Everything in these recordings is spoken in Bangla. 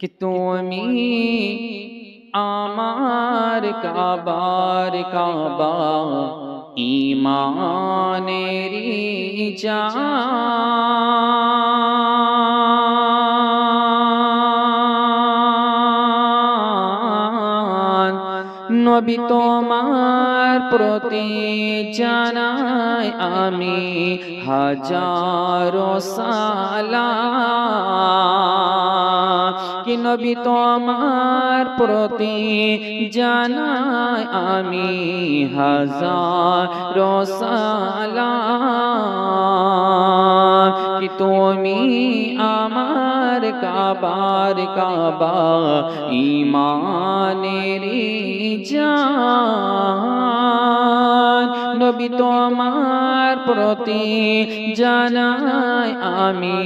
कि তুমি আমার কাবার কাবা ঈমানেরি জান। নবী তোমার প্রতি জানাই আমি হাজারো সালাম। কি নবী তোমার প্রতি জানাই আমি হাজারো সালাম। কি তুমি আমার কাবার কাবা ঈমানেরি জান। নবী তোমার প্রতি জানাই আমি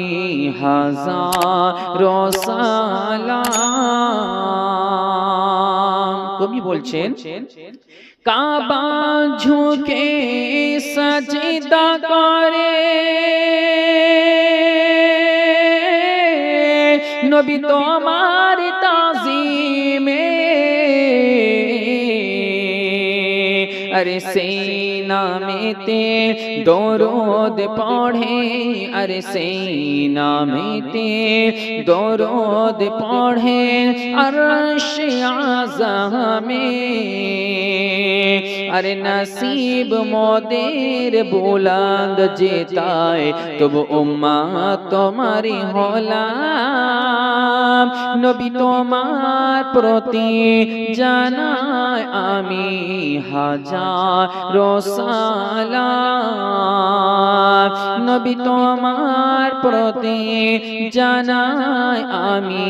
হাজারো সালাম। কবি বলছেন কাবা ঝুঁকে সাজদা করে নবী তোমার তাজিমে। अरे से नामेते दौरोद पढ़े, अरे से नामेते दौरोद पढ़े अर्श आज़मे। अरे नसीब मोदेर बुलंद जेताए तब उम्मत तुम्हारी होलाम। नबी তোমার প্রতি জানাই আমি হাজারো সালাম। নবী তোমার প্রতি জানাই আমি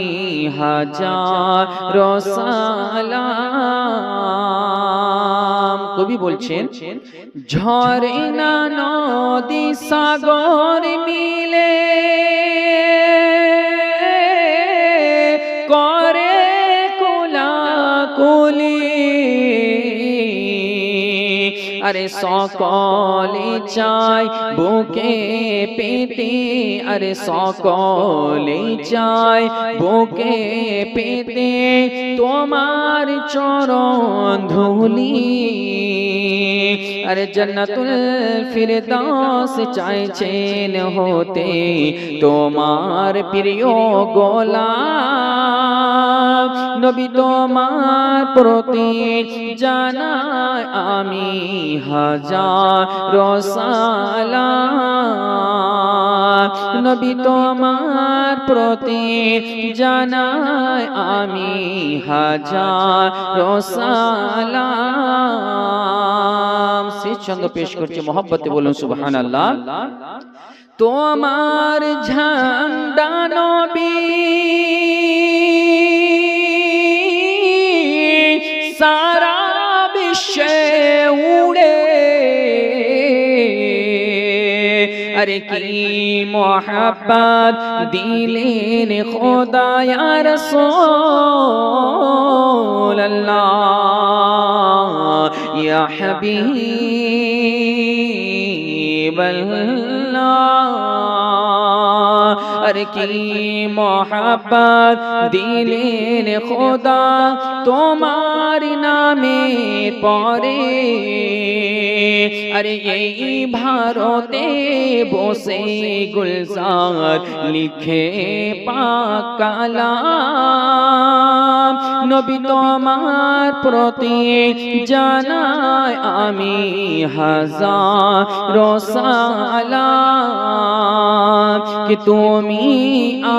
হাজারো সালাম। কবি বলছেন ঝর্ণা নদী সাগর মিলে করে কোলাকুলি। अरे সকলে চাই বুকে পেতে, अरे সকলে চাই বুকে পেতে তোমার চরণ ধুলি। अरे जन्नतुल फिरदौस চাইছেন হতে তোমার প্রিয় গোলাম। নবী তোমার প্রতি জানাই আমি হাজারো সালাম। নবী তোমার প্রতি জানাই আমি হাজারো সালাম। শেষ ছন্দ পেশ করছে মোহব্বতে বলুন সুবহানাল্লাহ। তোমার ঝান্ডা নবী সারা বিশ্বে উড়ে। अरे की मोहब्बत दिलेन खुदा या रसूल अल्लाह या हबीब अल्लाह। अरे की मोहब्बत दिलेन खुदा তোমার নামে পরে। अरे यही भारते বসে গুলজার লিখে পাক কালাম। নবী তোমার প্রতি জানাই আমি হাজারো সালাম। कि তুমি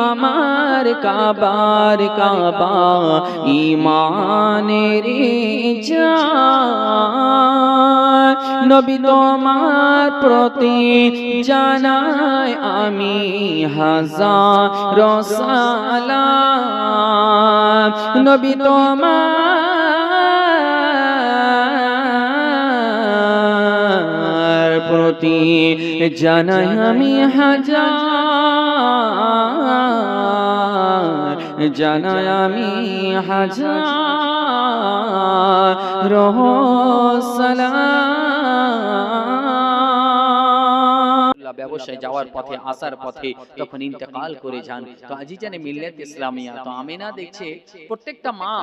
আমার কাবার কাবা ঈমানেরি জান। নবী তোমার প্রতি জানাই আমি হাজারো সালাম। নবী তোমার প্রতি জানাই আমি জানাই আমি হাজারো সালাম। আব্দুল্লাহ ব্যবসায় যাওয়ার পথে আসার পথে তখন ইন্তেকাল করে যান। তো আজিজানে মিল্লাত ইসলামিয়া, তো আমিনা দেখছে প্রত্যেকটা মা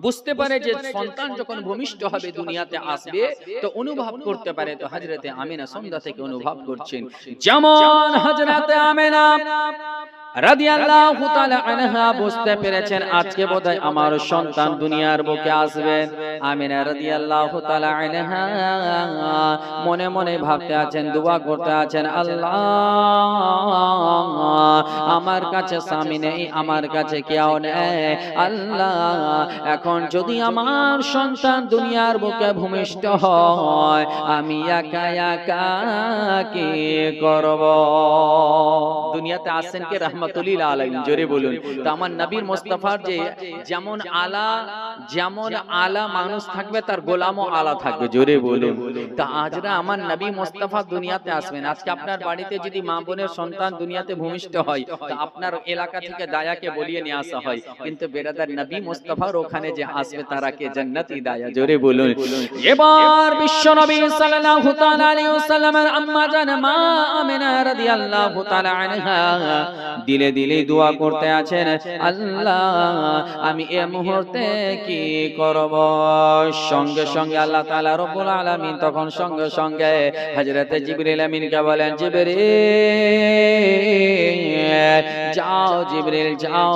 বুঝতে পারে যে সন্তান যখন ভূমিষ্ঠ হবে দুনিয়াতে আসবে তো অনুভব করতে পারে। তো হযরতে আমিনা সন্ধ্যা থেকে অনুভব করছেন। যেমন হযরতে আমিনা রাদিয়াল্লাহু তাআলা আনহা বুঝতে পেরেছেন আজকে বোধহয় আমার সন্তান দুনিয়ার বুকে আসবে। আমিনা রাদিয়াল্লাহু তাআলা আনহা মনে মনে ভাবতে আছেন, দোয়া করতে আছেন, আল্লাহ আমার কাছে স্বামী নেই, আমার কাছে কেউ নেই, আল্লাহ এখন যদি আমার সন্তান দুনিয়ার বুকে ভূমিষ্ঠ হয় আমি একা একা কি করব? দুনিয়াতে আসেন কে? রাহমাতুল্লিল আলামিন, জোরে বলুন। তো আমার নবীর মুস্তাফার যে যেমন আলা মানুষ থাকবে তার গোলামও আলা থাকবে, জোরে বলুন। তা আজরা আমার নবী মুস্তাফা দুনিয়াতে আসবেন। আজকে আপনার বাড়িতে যদি মা বোনের সন্তান দুনিয়াতে ভূমিষ্ঠ হয় তা আপনার এলাকা থেকে দায়াকে বলিয়ে নিয়ে আসা হয়, কিন্তু বেরাদার নবী মুস্তাফার ওখানে যে আসবে তারা কে? জান্নাতি দায়া, জোরে বলুন। এবার বিশ্ব নবী সাল্লাল্লাহু তাআলা আলাইহি ওয়াসাল্লামের আম্মা জান মা আমিনা রাদিয়াল্লাহু তাআলা আনহা দিলে দিলে দোয়া করতে আছেন, আল্লাহ আমি এই মুহূর্তে কি করব? সঙ্গে সঙ্গে আল্লাহ তাআলা রব্বুল আলামিন তখন সঙ্গে সঙ্গে হযরতে জিবরিল আমিনকে বলেন, জিবরিল যাও, জিবরিল যাও,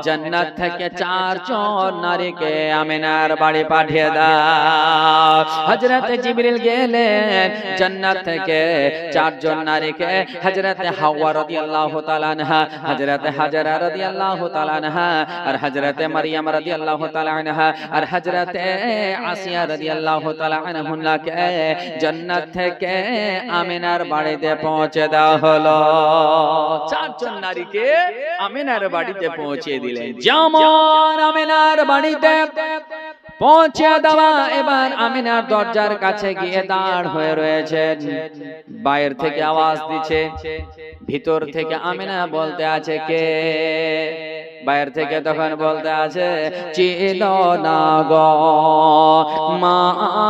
জান্নাত থেকে 4 জন নারীকে আমিনার বাড়ি পাঠিয়ে দাও। হযরতে জিবরিল গেলেন, জান্নাত থেকে 4 জন নারীকে হযরতে হাওয়া রাদিয়াল্লাহু তাআলা আনহা, হযরতে হাজারা রাদিয়াল্লাহু তাআলা আনহা, আর হযরতে মারইয়াম রাদিয়াল্লাহু তাআলা আনহা, আর হযরতে আসিয়া রাদিয়াল্লাহু তাআলা আনহুকে জান্নাত থেকে আমিনার বাড়িতে পৌঁছে দেওয়া হলো। 4 জন নারীকে আমিনার বাড়িতে পৌঁছে দিলেন। যেমন আমিনার বাড়িতে পৌঁছে দেওয়া, এবার আমিনার দরজার কাছে গিয়ে দাঁড় হয়ে রয়েছেন। বাইরে থেকে আওয়াজ দিচ্ছে, ভিতর থেকে আমিনা বলতে আছে, কে? বাইরে থেকে তখন বলতে আছে, চিল না গো মা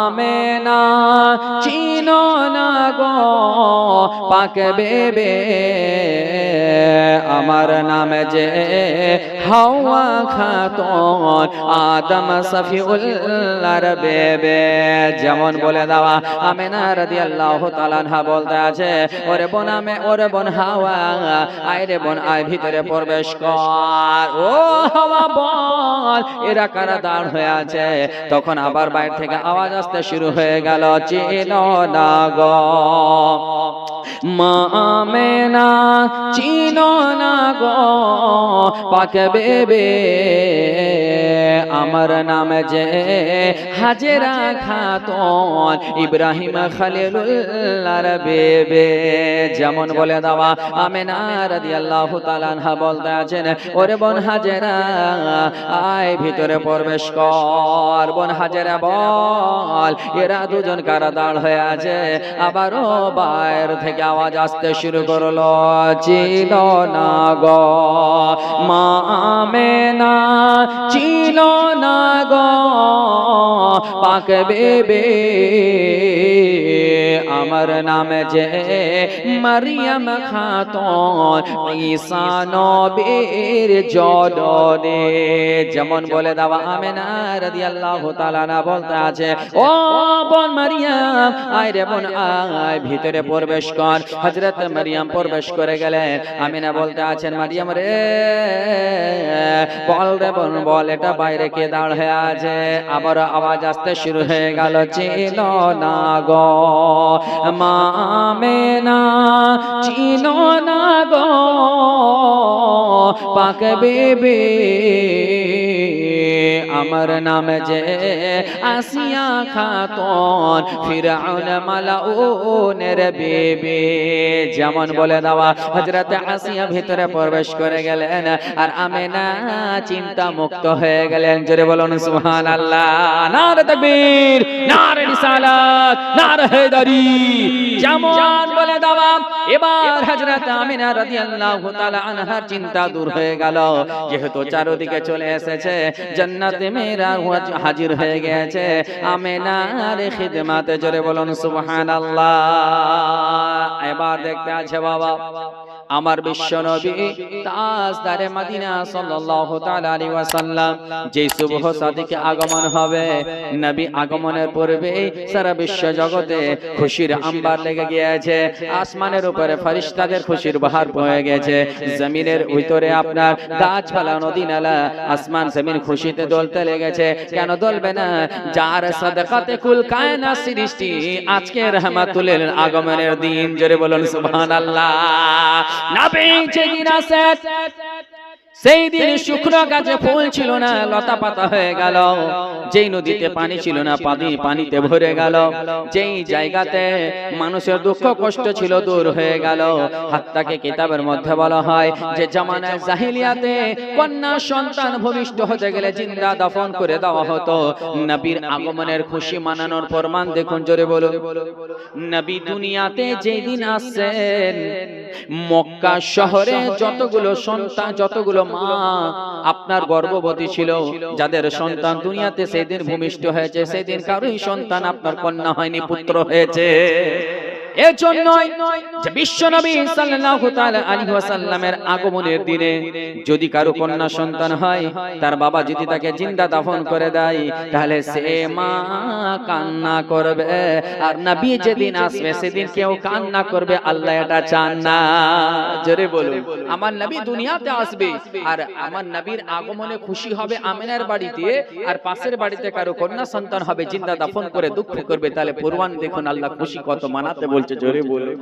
আমিনা, চিল না গো পাক বেবে, আমার নামে যে হাওয়া খাতুন আদম সফিউল্লাহর বেবে। যেমন বলে দেওয়া, আমিনা রাদিয়াল্লাহু তাআলা আনহা বলতে আছে, ওরে বোন হাওয়া, আয় রে বোন আয়, ভিতরে প্রবেশ কর। ও হাওয়া বল, এরা কারা দাঁড় হয়ে আছে? তখন আবার বাইরে থেকে আওয়াজ আসতে শুরু হয়ে গেল, চিনো না গো মা আমিনা, চিনো না গো পাক বেবে, আমার নাম যে হাজেরা খাতুন ইব্রাহিম খলিলুল্লাহর বেবে। যেমন বলে দেওয়া, আমিনা রাদিয়াল্লাহু তাআলা আনহা বলতে আছেন, ওরে বোন হাজেরা আয় ভিতরে প্রবেশ কর। বোন হাজেরা বল, এরা দুজন কারা দাঁড় হয়ে আছে? আবারও বাইরে থেকে আওয়াজ আসতে শুরু করলো, চিল না গো মা আমিনা, চিল না গো পাক বেবে, আমার নাম যে মারিয়াম খাতুন ঈসা নবীর জননী। যেমন বলে দেওয়া, আমিনা রাদিয়াল্লাহু তাআলা আনহা বলতে আছে, ও বোন মারিয়াম আয় রে বোন আয়, ভিতরে প্রবেশ কর। হযরত মারিয়াম প্রবেশ করে গেলেন। আমিনা বলতে আছেন, মারিয়াম রে বল রে বোন বল, এটা বাইরে কে দাঁড় হয়ে আছে? আবার আওয়াজ আসতে শুরু হয়ে গেল, চিল না গো মা আমিনা, চিল না গো পাক বেবে, আমার নাম যে আসিয়া খাতুন ফিরআউন মালাউনের বেবে। যেমন বলে দেওয়া, হযরত আসিয়া ভিতরে প্রবেশ করে গেলেন আর আমিনা চিন্তা মুক্ত হয়ে গেলেন। জোরে বলুন সুবহানাল্লাহ। নারে তাকবীর, নারে রিসালাত, নারে হায়দারি। যেমন বলে দেওয়া, এবার হযরত আমিনা রাদিয়াল্লাহু তাআলা আনহার চিন্তা দূর হয়ে গেল, যেহেতু চারিদিকে চলে এসেছে জান্নাত খাদেমেরা হাজির হয়ে গেছে আমেনার খিদমাতে। জোরে বলুন সুবহানাল্লাহ। এবার দেখতে আছে বাবা আমার বিশ্ব নবী তাজদারে মদিনা সাল্লাল্লাহু তাআলা আলাইহি ওয়াসাল্লাম যে সুবহ সাদিকে আগমন হবে, নবী আগমনের পূর্বে সারা বিশ্ব জগতে খুশির আম্বার লেগে গিয়েছে। আসমানের উপরে ফেরেশতাদের খুশির বাহার বয়ে গেছে, জমিনের ভিতরে আপনার গাছপালা নদী নালা আসমান জমিন খুশিতে দোলতে লেগেছে। কেন দোলবে না? যার সাদাকাতে কুল কায়নাত সৃষ্টি আজকে রহমাতুল আগমনের দিন। জোরে বলুন সুবহানাল্লাহ। নবী যেদিন আসেন সেই দিন শুকনো গাছে ফুল ছিল না, লতা পাতা হয়ে গেল। যেই নদীতে পানি ছিল না, পানিতে ভরে গেল। যেই জায়গাতে মানুষের দুঃখ কষ্ট ছিল দূর হয়ে গেল। হাত্তাকে কিতাবের মধ্যে বলা হয় যে জামানায় জাহিলিয়াতে কন্যা সন্তান ভূমিষ্ঠ হতে গেলে জিন্দা দাফন করে দেওয়া হতো। নবীর আগমনের খুশি মানানোর প্রমাণ দেখুন। জোরে বলুন। নবী দুনিয়াতে যেই দিন আসেন, মক্কা শহরে যতগুলো সন্তান, যতগুলো মা আপনার গর্ভবতী ছিল, যাদের সন্তান দুনিয়াতে সেদিন ভূমিষ্ঠ হয়েছে, সেদিন কারোই সন্তান আপনার কন্যা হয়নি, পুত্র হয়েছে। এজন্যই যে বিশ্বনবী সাল্লাল্লাহু তাআলা আলাইহি ওয়াসাল্লামের আগমনের দিনে যদি কারো কন্যা সন্তান হয়, তার বাবা যদি তাকে জিন্দা দাফন করে দেয়, তাহলে সে মা কান্না করবে। আর নবী যেদিন আসবে সেদিন কেউ কান্না করবে, আল্লাহ এটা চান না। জোরে বলুন। আমার নবী দুনিয়াতে আসবে আর আমার নবীর আগমনে খুশি হবে আমিনার বাড়িতে, আর পাশের বাড়িতে কারো কন্যা সন্তান হবে, জিন্দা দাফন করে দুঃখ করবে। তাহলে প্রমাণ দেখুন আল্লাহ খুশি কত মানাতে বলছে। জোরে বলে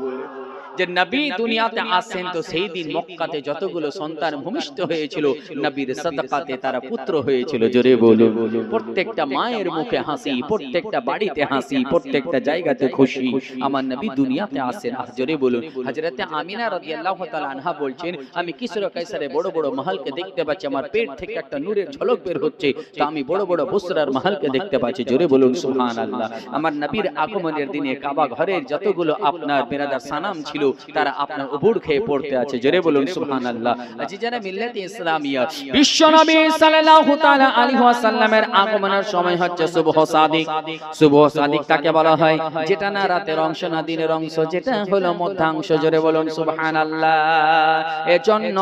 যে নবী দুনিয়াতে আসেন, তো সেই দিন মক্কাতে যতগুলো সন্তান ভূমিষ্ঠ হয়েছিল নবীর সাদাকাতে তারা পুত্র হয়েছিল। জোরে বলুন। প্রত্যেকটা মায়ের মুখে হাসি, প্রত্যেকটা বাড়িতে হাসি, প্রত্যেকটা জায়গাতে খুশি। আমার নবী দুনিয়াতে আসেন। জোরে বলুন। হযরতে আমিনা রাদিয়াল্লাহু তাআলা আনহা বলছেন, আমি কিসরা কায়সারে বড় বড় মহলকে দেখতে পাচ্ছি, আমার পেট থেকে একটা নূরের ঝলক বের হচ্ছে, তো আমি বড় বড় বুসরার মহলকে দেখতে পাচ্ছি। জোরে বলুন সুবহানাল্লাহ। আমার নবীর আগমনের দিনে কাবা ঘরের যতগুলো আপনার বেরাদার সানাম ছিল, তারা আপনার উবুড় খেয়ে পড়তে আছে। জোরে বলুন সুবহানাল্লাহ। আজিজানা মিল্লাতে ইসলামিয়া বিশ্ব নবী সাল্লাল্লাহু তাআলা আলাইহি ওয়াসাল্লামের আগমনের সময় হচ্ছে সুবহ সাদিক। সুবহ সাদিক তাকে বলা হয় যেটা না রাতের অংশ না দিনের অংশ, যেটা হলো মধ্যাংশ। জোরে বলুন সুবহানাল্লাহ। এজন্য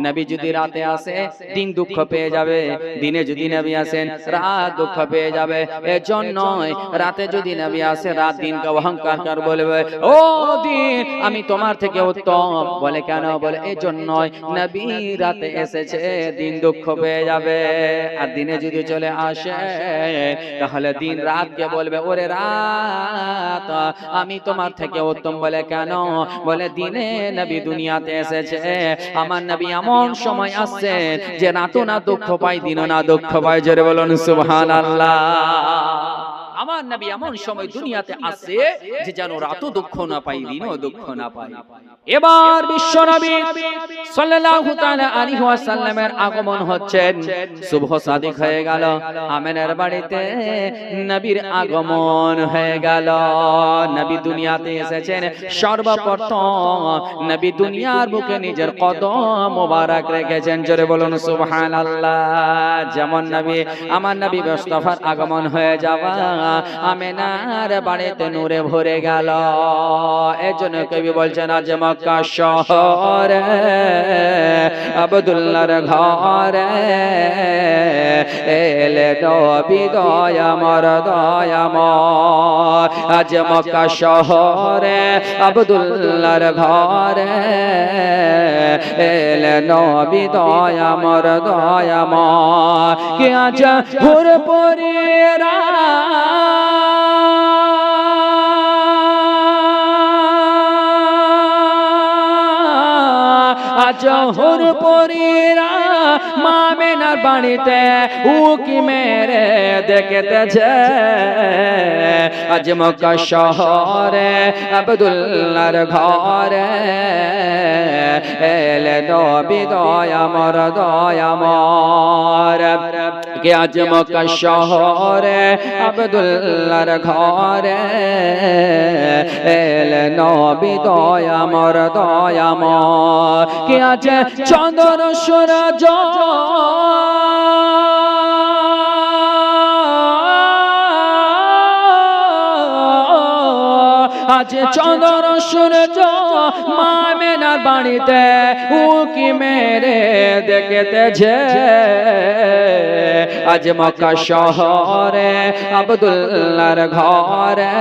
নবী যদি রাতে আসে দিন দুঃখ পেয়ে যাবে, দিনে যদি নবী আসেন রাত দুঃখ পেয়ে যাবে। এজন্য রাতে যদি নবী আসে রাত দিনকে অহংকার কর বলবে, ও দিন আমি তোমার থেকে উত্তম। বলে কেন? বলে এজন্যই নবী রাতে এসেছে, দিন দুঃখ পেয়ে যাবে। আর দিনে যদি চলে আসে তাহলে দিন রাতকে বলবে, ওরে রাত আমি তোমার থেকে উত্তম। বলে কেন? বলে দিনে নবী দুনিয়াতে এসেছে, আমার নবী এমন সময় আসছে যে রাতও না দুঃখ পায়, দিনও না দুঃখ পায়। জোরে বলুন সুবহানাল্লাহ। আমার নবী এমন সময় দুনিয়াতে আসে যে যেন রাতও দুঃখ না পাই, দিনও দুঃখ না পাই। এবার বিশ্ব নবী সাল্লাল্লাহু তাআলা আলাইহি ওয়াসাল্লামের আগমন হচ্ছেন, সুবহ সাদিক হয়ে গেল। আমিনার বাড়িতে নবীর আগমন হয়ে গেল। নবী দুনিয়াতে এসেছেন, সর্বপ্রথম নবী দুনিয়ার বুকে নিজের কদম মোবারক রেখেছেন। জোরে বলুন সুবহানাল্লাহ। যেমন নবী আমার নবী মুস্তাফার আগমন হয়ে যাওয়া আমিনার বাড়িতে নূরে ভরে গেল। এজন্য কবি বলছেন, আজ মক্কা শহরে আব্দুল্লাহর ঘরে এলে নবী দয়াময় দয়াময়। আজ মক্কা শহরে আব্দুল্লাহর ঘরে এলে নবী দয়াময় দয়াময়। কে আজ হুর পরিরা জহর পরিরা মামিনার বাড়িতে উকি মেরে দেখতেছে। আজ মক্কা শহরে আব্দুল্লাহর ঘরে এলে নবী দয়াময় দয়াময়। কে আজ মক্কা শহরে আব্দুল্লাহর ঘরে এলে নবী দয়াময় দয়াময়। কে আজ চন্দ্র সূরজ আজ চন্দ্র সূর্য মা মেনার বাড়িতে উকি মেরে দেখতেছে আজ মক্কা শহরে আব্দুল্লাহর ঘরে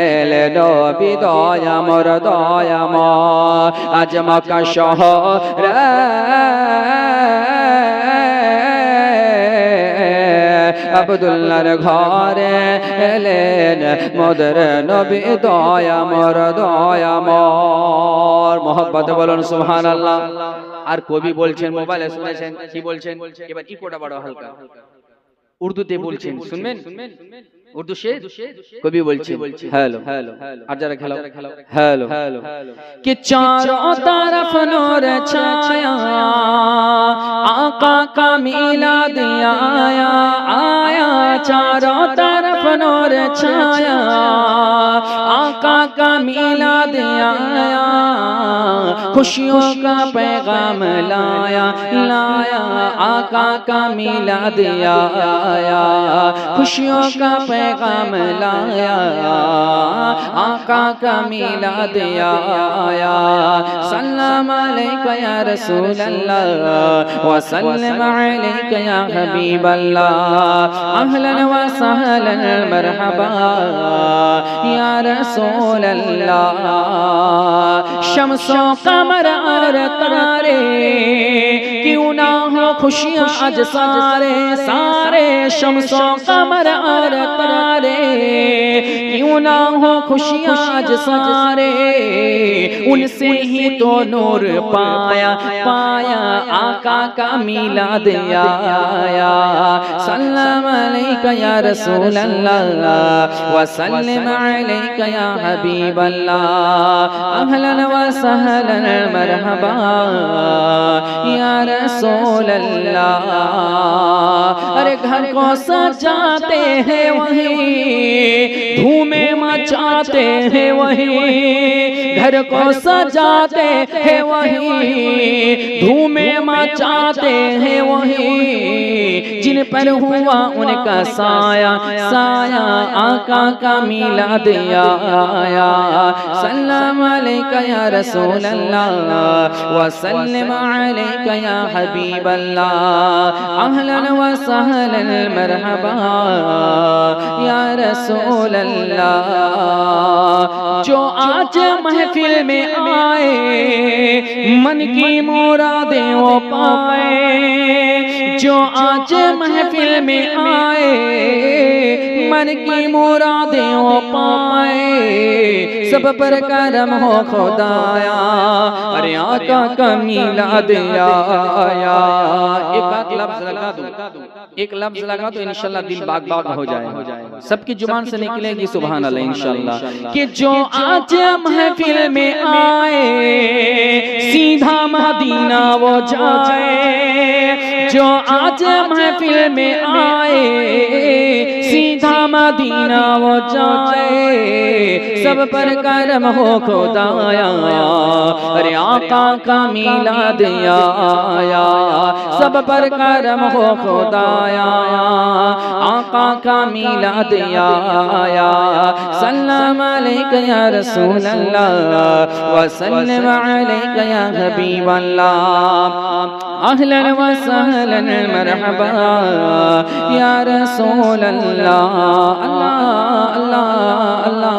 এলে নবী দয়ামর দয়াময় আজ মক্কা শহরে আব্দুল্লাহর ঘরে এলেন মোদের নবী দয়ামর দয়ামর মোহাম্মত বলুন সুবহানাল্লাহ। আর কবি বলছেন মোবাইলে শুনেছেন কি বলছেন, এবার ইকোটা বড় হালকা উর্দুতে বলছেন, শুনবেন উর্দু সে কবি বলছেন हेलो আর যারা খেলো हेलो कि चारों तरफ नूर छाया आका का मिलाद आया आया चारों तरफ नूर छाया आका का मिलाद आया खुशियों का पैगाम लाया लाया आका का मिलाद आया खुशियों का पैगाम लाया आका का मिलाद आया सल्लम अलैका या रसूल अल्लाह व सल्लम अलैका या हबीब अल्लाह अहलन व सहलन मरहबा या रसूल अल्लाह शम्सों कमर और तारे क्यों ना हो खुशियां आज सारे सारे शम्सों कमर और तारे क्यों ना हो खुशियां आज सारे उनसे ही तो नूर पाया पाया आका का मिलाद आया सल्लम अलैका या रसूल अल्लाह व सल्लम अलैका या हबीब अल्लाह अहलन व सहलन मरहबा या रसूल अल्लाह। अरे घर को सजाते हैं वही धूमें मचाते हैं वही घर को सजाते हैं वही धूमें मचाते हैं वही जिन पर हुआ उनका साया साया आका का मिलाद आया सल्लम अलैका या रसूल अल्लाह व सल्लम अलैका या हबीब अल्लाह अहलन व सहलन मरहबा या रसूल अल्लाह। जो आज महफिल में आए मन की मुरादें वो पाए जो आज महफिल में आए मन की मुरादें वो पाए सब पर करम हो खुदाया अरे आका का मिलाद आया। एक लफ्ज लगा दो इंशाल्लाह दिल बाग बाग हो जाएगा सबकी जुबान से निकलेगी सुभान अल्लाह इंशाल्लाह कि जो आज महफिल में आए सीधा मदीना वो जाए जो आज महफिल में आए सीधा मदीना वो जाए सब पर करम हो खुदाया अरे आका का मिलाद आया सब पर करम हो खुदाया आका का मिलाद आया सल्लम अलैका या रसूल अल्लाह व सल्लम अलैका या हबीब अल्लाह अहलन व सहलन मरहबा या रसूल अल्लाह अल्लाह अल्लाह अल्लाह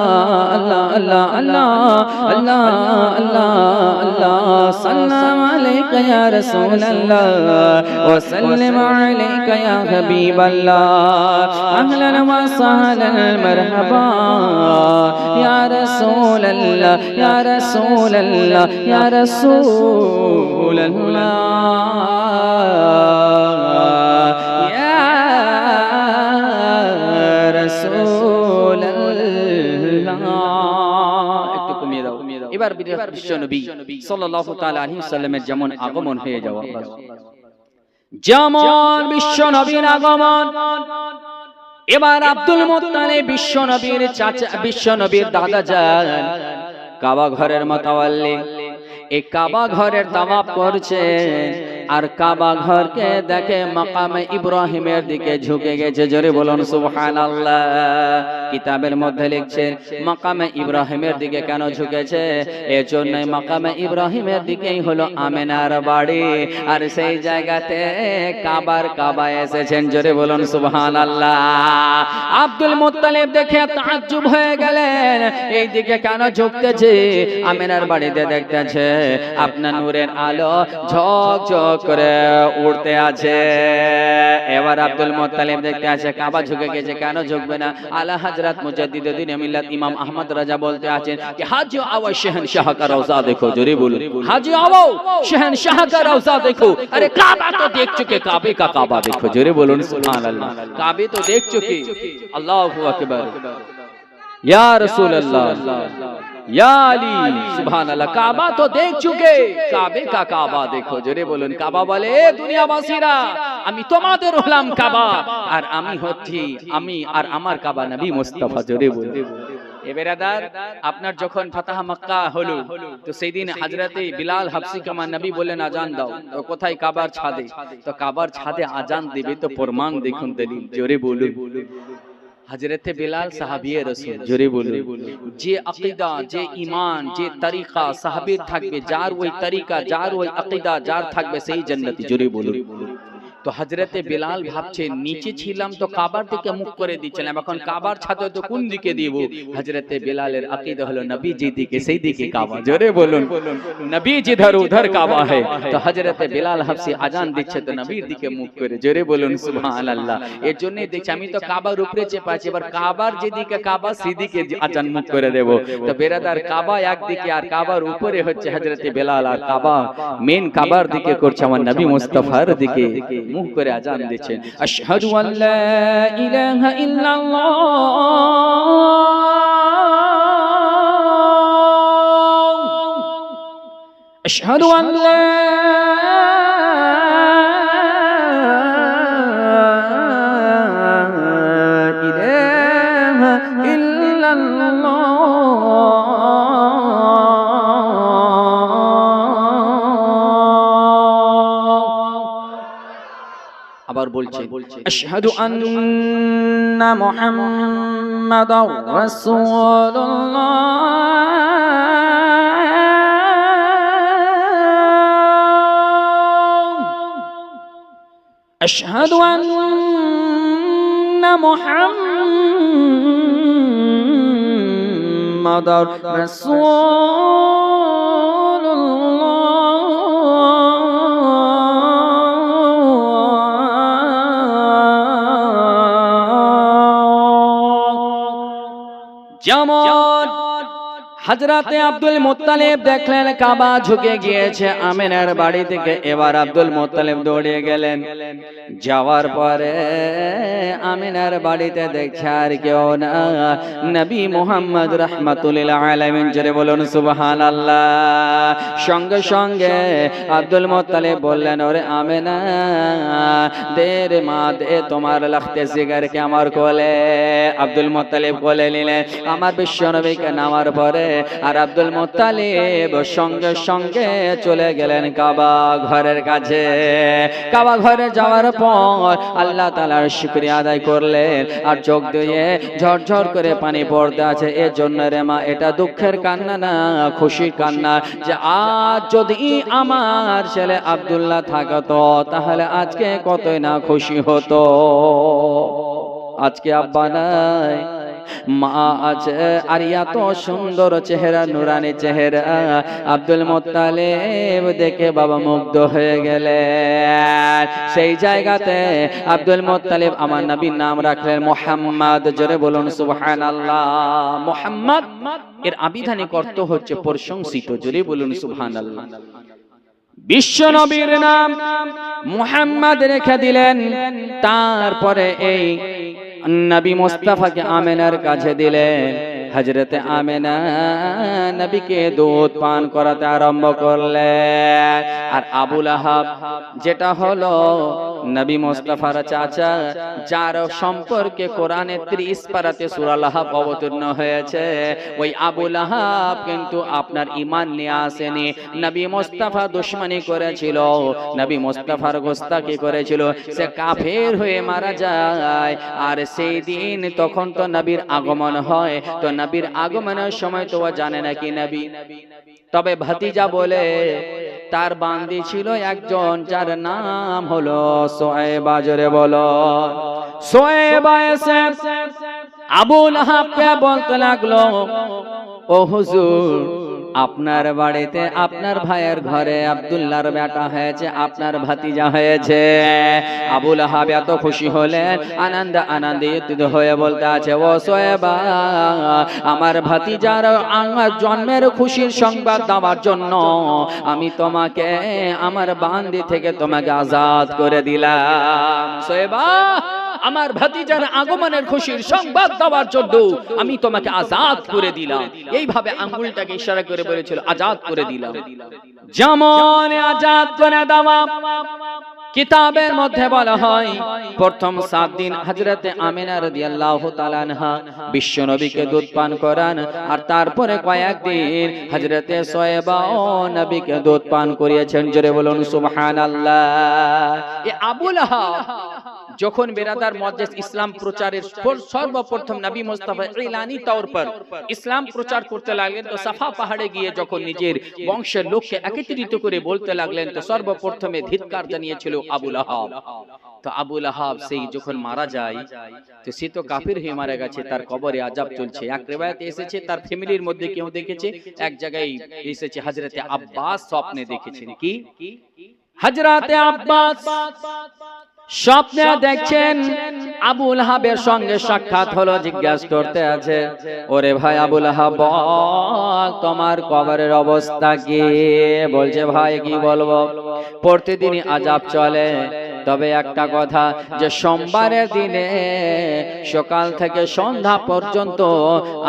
अल्लाह अल्लाह अल्लाह अल्लाह अल्लाह सल्लम अलैका या रसूल अल्लाह व सल्लम अलैका या हबीब अल्लाह अहलन व सहलन मरहबा या रसूल अल्लाह या रसूल अल्लाह या रसूल अल्लाह या रसूल अल्लाह। একটু কমিয়ে দাও এবার বিশ্ব নবী সাল্লাল্লাহু তাআলা আলাইহি ওয়াসাল্লামের যেমন আগমন হয়ে যাওয়া যেমন বিশ্ব নবীর আগমন এবার আব্দুল মুত্তালিব বিশ্ব নবীর চাচা বিশ্ব নবীর দাদা যান কাবা ঘরের মুতাওয়াল্লি এই কাবা ঘরের তাওয়াফ করছে আর কাবা ঘরকে দেখে মাকামে ইব্রাহিমের দিকে ঝুঁকে গেছে জোরে বলুন সুবহানাল্লাহ কিতাবের মধ্যে লিখছেন মাকামে ইব্রাহিমের দিকে কেন ঝুঁকেছে, এজন্যই মাকামে ইব্রাহিমের দিকেই হলো আমেনার বাড়ি, আর সেই জায়গাতে কাবা এসেছেন। জোরে বলুন সুবহানাল্লাহ। আব্দুল মুত্তালিব দেখে তাজ্জুব হয়ে গেলেন, এই দিকে কেন ঝুঁকতেছে? আমেনার বাড়িতে দেখতেছে আপনার নূরের আলো ঝকঝক করে উঠতে আছে। এবার আব্দুল মুত্তালিব দেখতে আছে কাবা ঝুঁকে গেছে, কেন ঝুঁকবে না? আলা হযরত মুজাদ্দিদুদ্দিন মিল্লাত ইমাম আহমদ রাজা বলতে আছেন कि हाजी आओ शहनशाह का रौजा देखो। जोरे बोलो हाजी आओ शहनशाह का रौजा देखो। अरे काबा तो देख चुके, काबे का काबा देखो। जोरे बोलो सुभान अल्लाह। काबे तो देख चुके, अल्लाहु अकबर, या रसूल अल्लाह, या अली, सुभान अल्लाह। काबा तो देख चुके, काबे का काबा देखो। जोरे बोलুন। काबा বলে দুনিয়াবাসীরা আমি তোমাদের হলাম কাবা, আর আমি হচ্ছি আমি আর আমার কাবা নবী মুস্তাফা। জোরে বলুন। এবেরাদার আপনার যখন ফাতাহ মক্কা হলো, তো সেই দিন হযরতে বিলাল হাবশী কামা নবী বললেন আজান দাও, তো কোথায়? কাবার ছাদে। তো কাবার ছাদে আজান দিবে, তো প্রমাণ দেখুন, দলিল। জোরে বলুন। হযরতে বিলাল সাহাবী রাসূল। জোরে বলুন। যে আকীদা, যে ঈমান, যে তরিকা সাহাবীর থাকবে, যার ওই তরিকা, যার ওই আকীদা যার থাকবে, সেই জান্নাতি। জোরে বলুন। তো হযরতে বিলাল ভাবছে নিচে ছিলাম তো কাবার দিকে মুখ করে দিচ্ছিলাম, এখন কাবার ছাদে তো কোন দিকে দিব? হযরতে বিলালের আকীদা হলো নবী যেদিকে সেই দিকে কাবা। জোরে বলুন। নবী जिधर उधर কাবা है। তো হযরতে বিলাল হাবশী আজান দিচ্ছে তো নবীর দিকে মুখ করে। জোরে বলুন সুবহানাল্লাহ। এর জন্যই দেখছি আমি তো কাবার উপরে চেপে আছি, এবার কাবার যেদিকে কাবা সেদিকে আজান মুখ করে দেব। তো বেরাদার কাবা একদিকে আর কাবার উপরে হচ্ছে হযরতে বিলাল, আর কাবা মেন কাবার দিকে করছে আমার নবী মুস্তাফার দিকে মুখ করে আজান দিচ্ছেন। আশহাদু আল্লা ইলাহা ইল্লাল্লাহ, আশহাদু আল্লা ইলাহা ইল্লাল্লাহ। আবার বলছে আশহাদু আন্না মুহাম্মাদার রাসূলুল্লাহ, আশহাদু আন্না মুহাম্মাদার রাসূলুল্লাহ। যেমন হযরতে আব্দুল মুত্তালিব দেখলেন কাবা ঝুঁকে গিয়েছে আমিনার বাড়ি থেকে, এবার আব্দুল মুত্তালিব দৌড়ে গেলেন। যাওয়ার পরে আমিনার বাড়িতে দেখছে আর কেউ না, নবী মুহাম্মদ রাহমাতুল লিল আলামিন। জোরে বলুন সুবহানাল্লাহ। সঙ্গে সঙ্গে আব্দুল মুত্তালিব বললেন ওরে আমিনা দে রে মা দে তোমার লখতে জিগরকে আমার কোলে। আব্দুল মুত্তালিব কোলে নিলেন আমার বিশ্ব নবীকে নামার পরে, আর আব্দুল মুত্তালিব সঙ্গে সঙ্গে চলে গেলেন কাবা ঘরের কাছে। কাবা ঘরে যাওয়ার পর আল্লাহ তাআলার শুকরিয়া আদায় করলেন, আর চোখ দিয়ে ঝরঝর করে পানি পড়তে আছে। এর জন্য রে মা এটা দুঃখের কান্না না, খুশির কান্না, যে আজ যদি আমার ছেলে আব্দুল্লাহ থাকতো তাহলে আজকে কতই না খুশি হতো। আজকে আব্বা নাই, মা আছে, আর এত সুন্দর চেহারা, নুরানি চেহারা। আব্দুল মুত্তালিব দেখে বাবা মুগ্ধ হয়ে গেলেন। সেই জায়গাতে আব্দুল মুত্তালিব আমার নবীর নাম রাখলেন মুহাম্মদ। জোরে বলুন সুবহানাল্লাহ। মুহাম্মদ এর আবিধানিক অর্থ হচ্ছে প্রশংসিত। জোরে বলুন সুবহানাল্লাহ। বিশ্ব নবীর নাম মুহাম্মদ রেখে দিলেন। তারপরে এই নবী মুস্তাফাকে আমিনার কাছে দিলেন। হযরতে আমিনা নবীকে দুধ পান করাতে আরম্ভ করলেন। আর আবু লাহাব যেটা হলো নবী মুস্তাফার চাচা, যার সম্পর্কে কোরআনে 30 পারাতে সূরা লাহাব অবতীর্ণ হয়েছে, ওই আবু লাহাব কিন্তু আপনার ঈমান নিয়ে আসেনি। নবী মুস্তাফা দুশমনি করেছিল, নবী মুস্তাফার গোস্তাকি করেছিল, সে কাফের হয়ে মারা যায়। আর সেই দিন তখন তো নবীর আগমন হয়, তো নবীর আগমনের সময় তো ও জানে না কি নবী, তবে ভাতিজা বলে তার বান্দি ছিল একজন, যার নাম হলো সোয়েবা। জোরে বলো সোয়েবা। এসে আবু লাহাবকে বলতে লাগলো, ও হুজুর, আপনার বাড়িতে আপনার ভাইয়ের ঘরে আব্দুল্লাহর বেটা হয়েছে, আপনার ভাতিজা হয়েছে। আবু লাহাব এত খুশি হলেন, আনন্দিত হয়ে বলতে আছে, ও সোয়েবা, আমার ভাতিজার জন্মের খুশির সংবাদ দেওয়ার জন্য আমি তোমাকে আমার বান্দি থেকে তোমাকে আজাদ করে দিলাম। সোয়েবা, আমার ভাতিজার আগমনের খুশির সংবাদ দেওয়ার জন্য আমি তোমাকে আজাদ করে দিলাম। এইভাবে আঙ্গুলটাকে ইশারা করে বলেছিল, আজাদ করে দিলাম। যেমন আজাদ করে দেওয়া, কিতাবের মধ্যে বলা হয় প্রথম 7 দিন হযরতে আমিনা রাদিয়াল্লাহু তাআলা আনহা বিশ্ব নবীকে দুধ পান করান, আর তারপরে কয়েকদিন হযরতে সোয়েবা ও নবীকে দুধ পান করিয়েছেন। জোরে বলুন সুবহানাল্লাহ। এই আবু লাহাব যখন বেরাদার মুআজ্জাজ ইসলাম প্রচারের সর্বপ্রথম নবী মুস্তাফা ইলানি তওর পর ইসলাম প্রচার করতে লাগলেন, তো সাফা পাহাড়ে গিয়ে যখন নিজের বংশের লোককে একত্রিত করে বলতে লাগলেন, তো সর্বপ্রথমে ধিক্কার জানিয়েছিল আবু লাহাব। তো আবু লাহাব সেই যখন মারা যায়, তো সে তো কাফির হয়ে মারা গেছে, তার কবরে আযাব চলছে। এক riwayate এসেছে তার ফ্যামিলির মধ্যে কেউ দেখেছে, এক জায়গায় এসেছে হযরতে আব্বাস স্বপ্নে দেখেছেন। কি হযরতে আব্বাস স্বপ্নে দেখছেন আবু লাহাবের সঙ্গে সাক্ষাৎ হলো। জিজ্ঞাসা করতে আছে, ওরে ভাই আবু লাহাব, বল তোমার কবরের অবস্থা কি? বলছে, ভাই কি বলবো, প্রতিদিনই আযাব চলে, তবে একটা কথা, যে সোমবারের দিনে সকাল থেকে সন্ধ্যা পর্যন্ত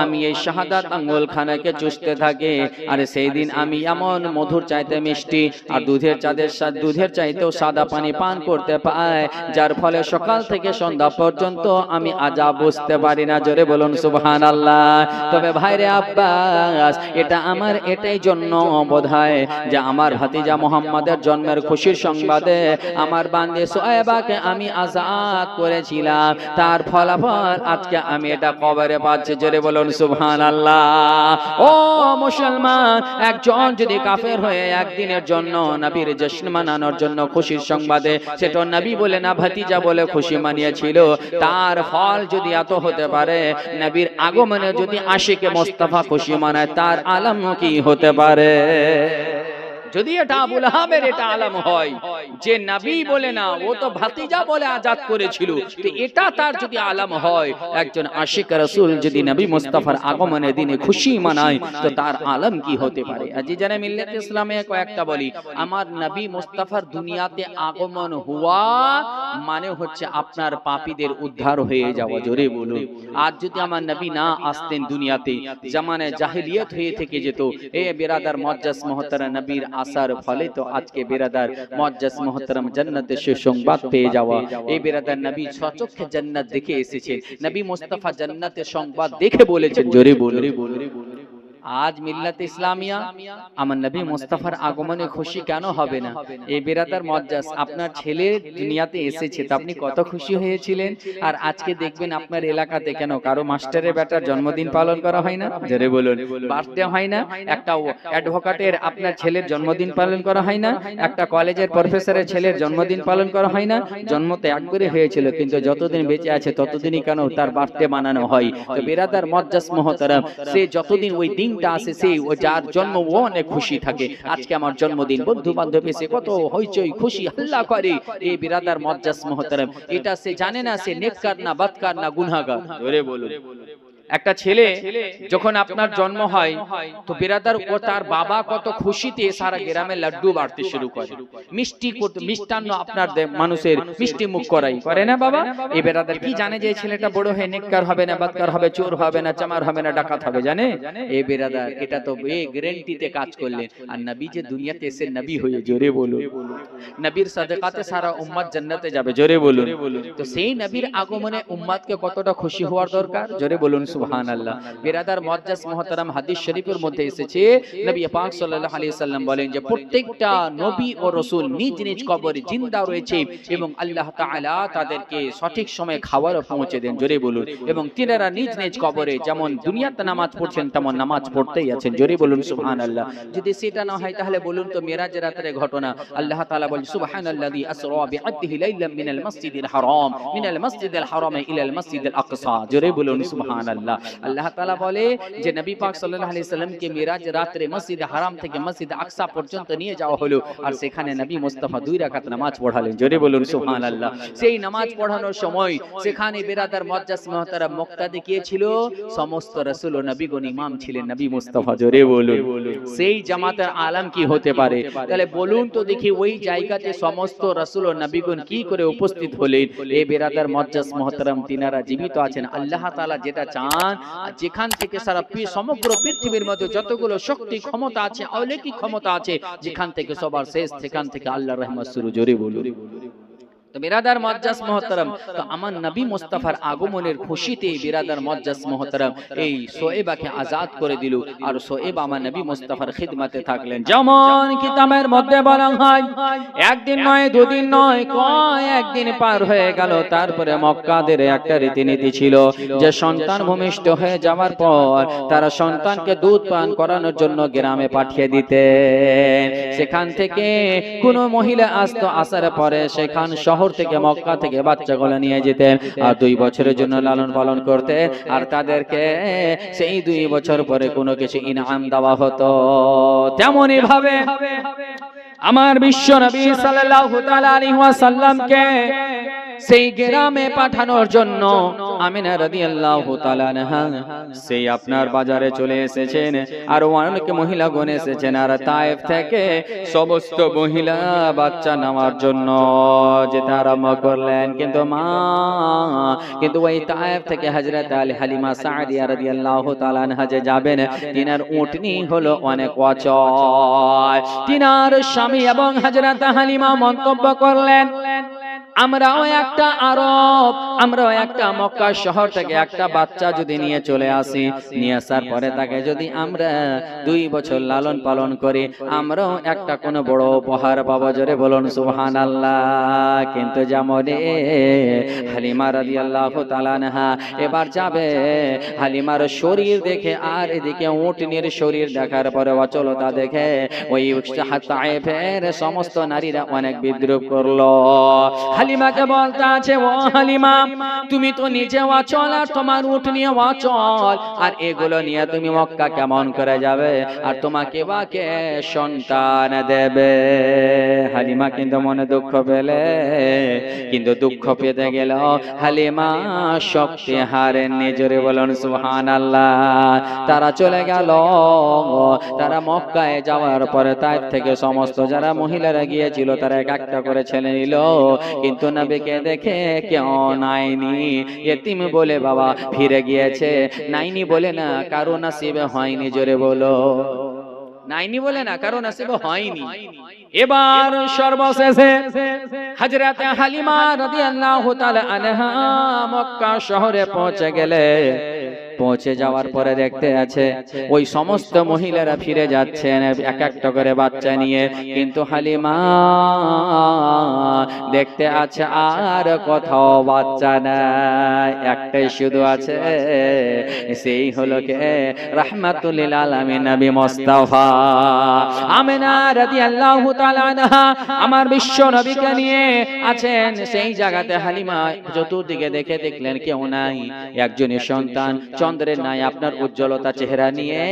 আমি এই শাহাদাত আঙ্গুলখানাকে চুষতে থাকি, আর সেই দিন আমি এমন মধুর চাইতে মিষ্টি আর দুধের চাইতেও সাদা পানি পান করতে পাই, যার ফলে সকাল থেকে সন্ধ্যা পর্যন্ত আমি আযাব বুঝতে পারি না। জোরে বলুন সুবহানাল্লাহ। তবে ভাইরে আব্বাস, এটা আমার এটাই জন্য বোধহয় যে আমার ভাতিজা মুহাম্মাদের জন্মের খুশির সংবাদে আমার বান্দি সোয়েবাকে আমি আজাদ করেছিলাম, তার ফলাফল আজকে আমি এটা কবরে পাচ্ছি। জোরে বলুন সুবহানাল্লাহ। ও মুসলমান, একজন যদি কাফের হয়ে একদিনের জন্য নবীর জশ্ন মানানোর জন্য খুশির সংবাদে, সেটা নবী বলে না ভাতিজা বলে খুশি মানিয়েছিল, তার ফল যদি এত হতে পারে, নবীর আগমনে যদি আশিকে মুস্তাফা খুশি মানায়, তার আলম কি হতে পারে? যদি এটা আবু লাহাবের এটা আলম হয় যে নবী বলে না, ও তো ভাতিজা বলে আজাদ করেছিল, তো এটা তার যদি আলম হয়, একজন আশিক রাসূল যদি নবী মুস্তাফার আগমনের দিনে খুশি মানায়, তো তার আলম কি হতে পারে? আজিজানে মিল্লাত ইসলামে কয়েকটা বলি, আমার নবী মুস্তাফার দুনিয়াতে আগমন হওয়া মানে হচ্ছে আপনার পাপীদের উদ্ধার হয়ে যাওয়া। জোরে বলুন। আর যদি আমার নবী না আসতেন দুনিয়াতে, জামানে জাহেলিয়ত হয়ে থেকে যেত। এ বিরাদার মুআজ্জাজ মুহতারাম, নবীর আসার ফলে তো আজকে বিরাদার মুআজ্জাজ মুহতারাম জান্নাতের সুসংবাদ পেয়ে যাওয়া। এই বিরাদার নবী স্বচক্ষে জান্নাত দেখে এসেছেন, নবী মুস্তাফা জান্নাতের সংবাদ দেখে বলেছেন। জোরে বলুন। আজ মিল্লাত ইসলামিয়া আমার নবী মুস্তাফার আগমনে খুশি কেন হবে না? এই বিরাদার মুআজ্জাজ, আপনার ছেলে দুনিয়াতে এসেছে, তো আপনি কত খুশি হয়েছিলেন। আর আজকে দেখবেন আপনার এলাকাতে কেন কারো মাস্টারের বেটার জন্মদিন পালন করা হয় না? জোরে বলুন। বার্থডে হয় না? একটা অ্যাডভোকেটের আপনার ছেলের জন্মদিন পালন করা হয় না? একটা কলেজের প্রফেসরের ছেলের জন্মদিন পালন করা হয় না? জন্ম তো একবারে হয়েছিল, কিন্তু যতদিন বেঁচে আছে ততদিনই কেন তার বার্থডে মানানো হয়। তো বিরাদার মুআজ্জাজ মুহতারাম, সে যতদিন ওই দিনটা আসে, সে যার জন্ম ও অনেক খুশি থাকে। আজকে আমার জন্মদিন, বন্ধু বান্ধব এসে কত হইচই খুশি হাল্লা করে। এই বিরাদার মুআজ্জাজ মুহতারাম, এটা সে জানে না সে নেককার না বদকার না গুনাহগার। জোরে বলুন। একটা ছেলে যখন আপনার জন্ম হয় তো বিরাদার ও তার বাবা কত খুশিতে সারা গ্রামে লাড্ডু বাড়তে শুরু করে, মিষ্টি করতে, মিষ্টান্ন আপনার মানুষের মিষ্টি মুখ করাই করে না বাবা। এই বিরাদার কি জানে যে এই ছেলেটা বড় হয়ে নেককার হবে না, বদকার হবে, চোর হবে না, চামার হবে না, ডাকাত হবে, জানে? এই বিরাদার এটা তো গ্যারান্টিতে কাজ করলেন। আর নবী যে দুনিয়াতে এসে নবী হয়ে, জোরে বলুন, নবীর সাদকাতে সারা উম্মত জান্নাতে যাবে, জোরে বলুন। তো সেই নবীর আগমনে উম্মতকে কতটা খুশি হওয়ার দরকার, জোরে বলুন সুবহানাল্লাহ। বিরাদার মুআজ্জাজ মুহতারাম, হাদিস শরীফের মধ্যে এসেছে নবী পাক সাল্লাল্লাহু আলাইহি সাল্লাম বলেন যে প্রত্যেকটা নবী ও রাসূল নিজ নিজ কবরে জিন্দা রয়েছে এবং আল্লাহ তাআলা তাদেরকে সঠিক সময়ে খাবার পৌঁছে দেন, জোরে বলুন। এবং তিনারা নিজ নিজ কবরে যেমন দুনিয়াতে নামাজ পড়ছেন তেমন নামাজ পড়তেই আছেন, জোরে বলুন সুবহানাল্লাহ। যদি সেটা না হয় তাহলে বলুন তো মেরাজের রাতের ঘটনা। আল্লাহ তাআলা বলেন সুবহানাল্লাযী আসরা বিআবদিহি লাইলাম মিনাল মাসজিদিল হারাম ইলাল মাসজিদিল আকসা, জোরে বলুন সুবহানাল্লাহ। আল্লাহ তাআলা বলে যে নবী পাক সাল্লাল্লাহু আলাইহি সাল্লামকে মিরাজ রাতে মসজিদে হারাম থেকে মসজিদে আকসা পর্যন্ত নিয়ে যাওয়া হলো, আর সেখানে নবী মুস্তাফা 2 রাকাত নামাজ পড়ালেন, জোরে বলুন সুবহানাল্লাহ। সেই নামাজ পড়ানোর সময় সেখানে বিরাদার মুআজ্জাজ মুহতারাম মুক্তাদি কে ছিল? সমস্ত রাসূল ও নবীগণ ইমাম ছিলেন নবী মুস্তাফা, জোরে বলুন। সেই জামাতের আলাম কি হতে পারে? তাহলে বলুন তো দেখি ওই জায়গাতে সমস্ত রাসূল ও নবীগণ কি করে উপস্থিত হলেন? এই বিরাদার মুআজ্জাজ মুহতারাম তিনারা জীবিত আছেন। আল্লাহ তাআলা যেটা চান, যেখান থেকে সারা সমগ্র পৃথিবীর মধ্যে যতগুলো শক্তি ক্ষমতা আছে, অলৌকিক ক্ষমতা আছে, যেখান থেকে সবার শেষ, সেখান থেকে আল্লাহর রহমত শুরু, জোরে বলুন। তো বিরাদার মুআজ্জাজ মুহতারাম, তো আমার নবী মুস্তাফার আগমনের খুশিতে বিরাদার মুআজ্জাজ মুহতারাম এই সোয়েবাকে আজাদ করে দিল, আর সোয়েব আমার নবী মুস্তাফার খিদমতে থাকলেন। যেমন কিতাবের মধ্যে বলা হয়, একদিন নয়, দুদিন নয়, কয়েকদিন পার হয়ে গেল। তারপরে মক্কাদের একটা রীতিনীতি ছিল যে সন্তান ভূমিষ্ঠ হয়ে যাওয়ার পর তারা সন্তানকে দুধ পান করানোর জন্য গ্রামে পাঠিয়ে দিতেন। সেখান থেকে কোন মহিলা আসতো, আসার পরে সেখান শহর থেকে মক্কা থেকে বাচ্চাগুলো নিয়ে যেতেন আর 2 বছরের জন্য লালন পালন করতে, আর তাদেরকে সেই 2 বছর পরে কোনো কিছু ইনাম দেওয়া হতো। তেমনি ভাবে আমার বিশ্ব নবী সাল্লাল্লাহু তাআলা আলাইহি ওয়াসাল্লামকে সেই গ্রামে পাঠানোর জন্য আমিনা রাদিয়াল্লাহু তাআলা আনহা সেই আপনার বাজারে চলে এসেছেন, আর অনেক মহিলাগণ এসেছেন, আর তায়েফ থেকে সমস্ত মহিলা বাচ্চা নেওয়ার জন্য যেতে আরম্ভ করলেন। কিন্তু ওই তায়েফ থেকে হযরত আলী হালিমা সাদিয়া রাদিয়াল্লাহু তাআলা আনহা যে যাবেন, তিনার উটনি হলো অনেক অচল। তিনার স্বামী এবং হযরত হালিমা মন্তব্য করলেন, আমরাও একটা আরব, আমরাও একটা মক্কা শহর থেকে একটা বাচ্চা যদি নিয়ে চলে আসি, নিয়ে আসার পরে তাকে যদি আমরা 2 বছর লালন পালন করি, আমরাও একটা কোনো বড় উপহার পাবো, জোরে বলুন সুবহানাল্লাহ। কিন্তু যেমন হালিমা রাদিয়াল্লাহু তাআলা আনহা এবার যাবে, হালিমার শরীর দেখে আর এদিকে উটনির শরীর দেখার পরে অচলতা দেখে ওই তায়েফের সমস্ত নারীরা অনেক বিদ্রুপ করলো। হালিমাকে বলতে আছে, ও হালিমা, তুমি তো নিজে অচল আর তোমার উট নিয়ে অচল, আর এগুলো নিয়ে তুমি মক্কা কেমন করে যাবে, আর তোমাকে বাকে সন্তান দেবে? হালিমা কিন্তু মনে দুঃখ পেলে, কিন্তু দুঃখ পেতে গেল হালিমা শক্তি হারেননি, জোরে বলুন সুবহানাল্লাহ। তারা চলে গেল, তারা মক্কায় যাওয়ার পরে তার থেকে সমস্ত যারা মহিলারা গিয়েছিল তারা এক একটা করে ছেলে নিল, কিন্তু নবীকে দেখে কেউ নাইনি। ইতিম বলে বাবা ফিরে গিয়েছে, নাইনি বলে না কারো নসিবে হয়নি, জোরে বলো, নাইনি বলে না কারো নসিবে হয়নি। এবার সর্বশেষে হযরত হালিমা রাদিয়াল্লাহু তাআলা আনহা মক্কা শহরে পৌঁছে গেলে, পৌঁছে যাওয়ার পরে দেখতে আছে ওই সমস্ত মহিলারা ফিরে যাচ্ছেন এক একটা করে বাচ্চা নিয়ে, কিন্তু হালিমা দেখতে আছে আর কোথাও বাচ্চা নাই, একটাই শুধু আছে, সেই হলো কে? রাহমাতুল লিল আলামিন নবী মুস্তাফা। আমিনা রাদিয়াল্লাহু তাআলা আনহা আমার বিশ্ব নবীকে নিয়ে আছেন সেই জায়গাতে। হালিমা চতুর্দিকে দেখে দেখলেন কেউ নাই, একজনের সন্তান চন্দ্রের নাই আপনার উজ্জ্বলতা চেহারা নিয়ে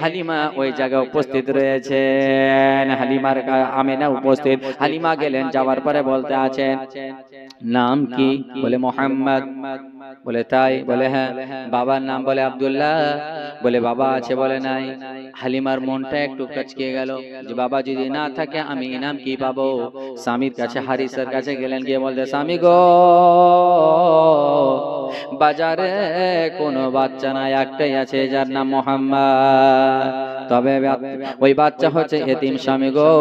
হালিমা ওই জায়গায় উপস্থিত রয়েছেন। হালিমার আমিনা উপস্থিত। হালিমা গেলেন, যাওয়ার পরে বলতে আছেন, নাম কি? বলে মোহাম্মদ। বলে তাই? বলে হ্যাঁ। বাবার নাম? বলে আব্দুল্লাহ। বলে বাবা আছে? বলে নাই। হালিমার মনটা একটু কচকে গেল যে বাবা যদি না থাকে আমি ইনাম কি পাবো। স্বামীর কাছে, হারিসের কাছে গেলেন, গিয়ে বলতে, স্বামী গো, বাজারে কোনো বাচ্চা নাই, একটাই আছে যার নাম মোহাম্মদ, তবে ওই বাচ্চা হচ্ছে এতিম স্বামী গো,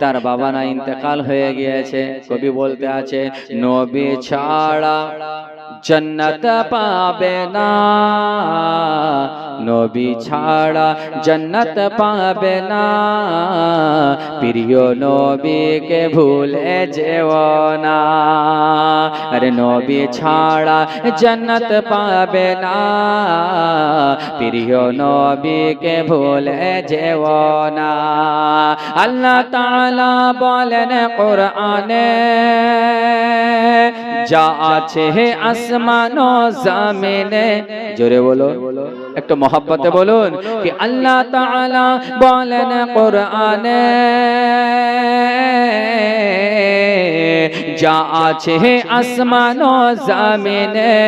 তার বাবা না ইন্তেকাল হয়ে গিয়েছে। কবি বলতে আছে, নবী ছাড়া জন্নত পাবে না, নবী ছাড়া জন্নত পাবে না, প্রিয় নবীকে ভুলে যেও না। আরে নবী ছাড়া জন্নত পাবে না, প্রিয় নবীকে ভুলে যেও না। আল্লাহ তাআলা বলেন কোরআনে, যা আছে আসমান ও জমিনে, জোরে বলো, একটু মহব্বতে বলুন কি আল্লাহ তাআলা বলেন কোরআনে, যা আছে আসমান ও জমিনে,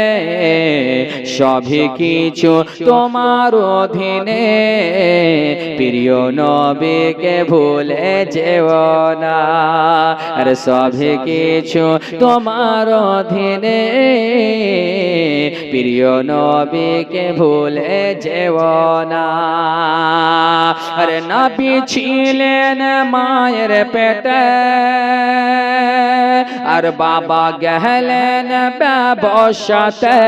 সবই কিছু তোমার অধীনে, প্রিয় নবীকে ভুলে যেও না। আরে সবই কিছু তোমার অধীনে, প্রিয় নবীকে ভুলে যেও না। আরে নবী ছিলেন মায়ের পেটে, আর বাবা গেলেন ব্যবসাতে।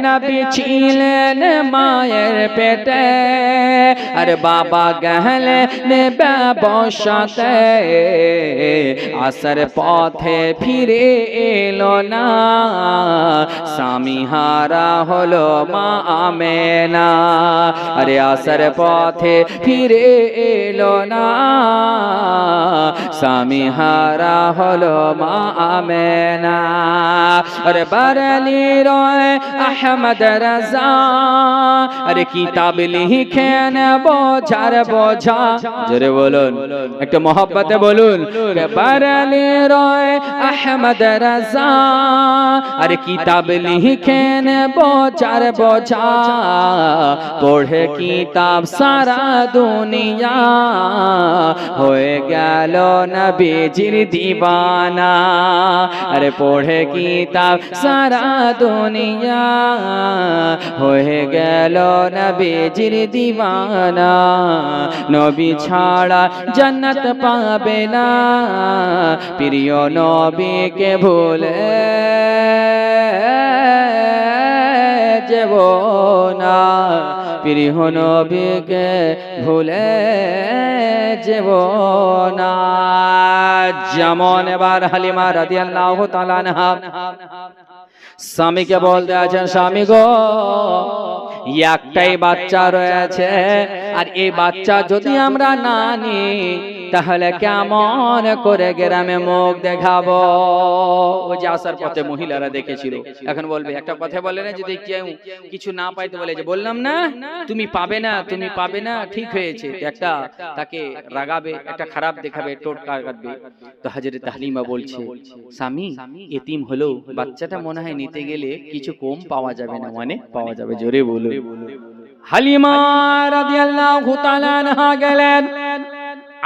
নবী ছিলেন মায়ের পেটে, আর বাবা গেলেন ব্যবসাতে। আসার পথে ফিরে এলো না, স্বামী হারা হলো মা আমেনা। আরে আসার পথে ফিরে এলো না, স্বামী হারা হলো মা আমেনা। আরে বারেলি রয় আহমদ রাজা, আরে কিতাব লিখেন বোঝার বোঝা, জোরে বলুন, একটু মহব্বতে বলুন, বারেলি রয় আহমদ রাজা, আরে কিতাব লিখেন বোঝার বোঝা। পড়ে কিতাব সারা দুনিয়া, হয়ে গেল নবীজির দিবানা। আরে পড়ে কিতাব সারা দুনিয়া, হয়ে গেল নবীজির দিবানা। নবী ছাড়া জান্নাত পাবে না, প্রিয় নবীকে ভুলে যেও না, প্রিয় নবীকে ভুলে যেও না। যেমন এবার হালিমা রাদিয়াল্লাহু তাআলা আনহা স্বামীকে বলতে আছেন, স্বামী গো, একটাই বাচ্চা রয়েছে, আর এই বাচ্চা যদি আমরা না নিই তাহলে কেমন করে গ্রামে মুখ দেখাবো। ওই যে আসার পথে মহিলারা দেখেছিল, এখন বলবে, একটা কথা বলে না, যদি কেউ কিছু না পাইতে বলে যে বললাম না তুমি পাবে না, তুমি পাবে না, ঠিক হয়েছে, একটা তাকে রাগাবে, একটা খারাপ দেখাবে, টোটকা কাটবে। তো হযরত হালিমা বলছে, স্বামী এতিম হলো, বাচ্চাটা মনে হয় নিতে গেলে কিছু কম পাওয়া যাবে না, মানে পাওয়া যাবে, জোরে বলুন। হালিমা রাদিয়াল্লাহু তাআলা আনহা গেলেন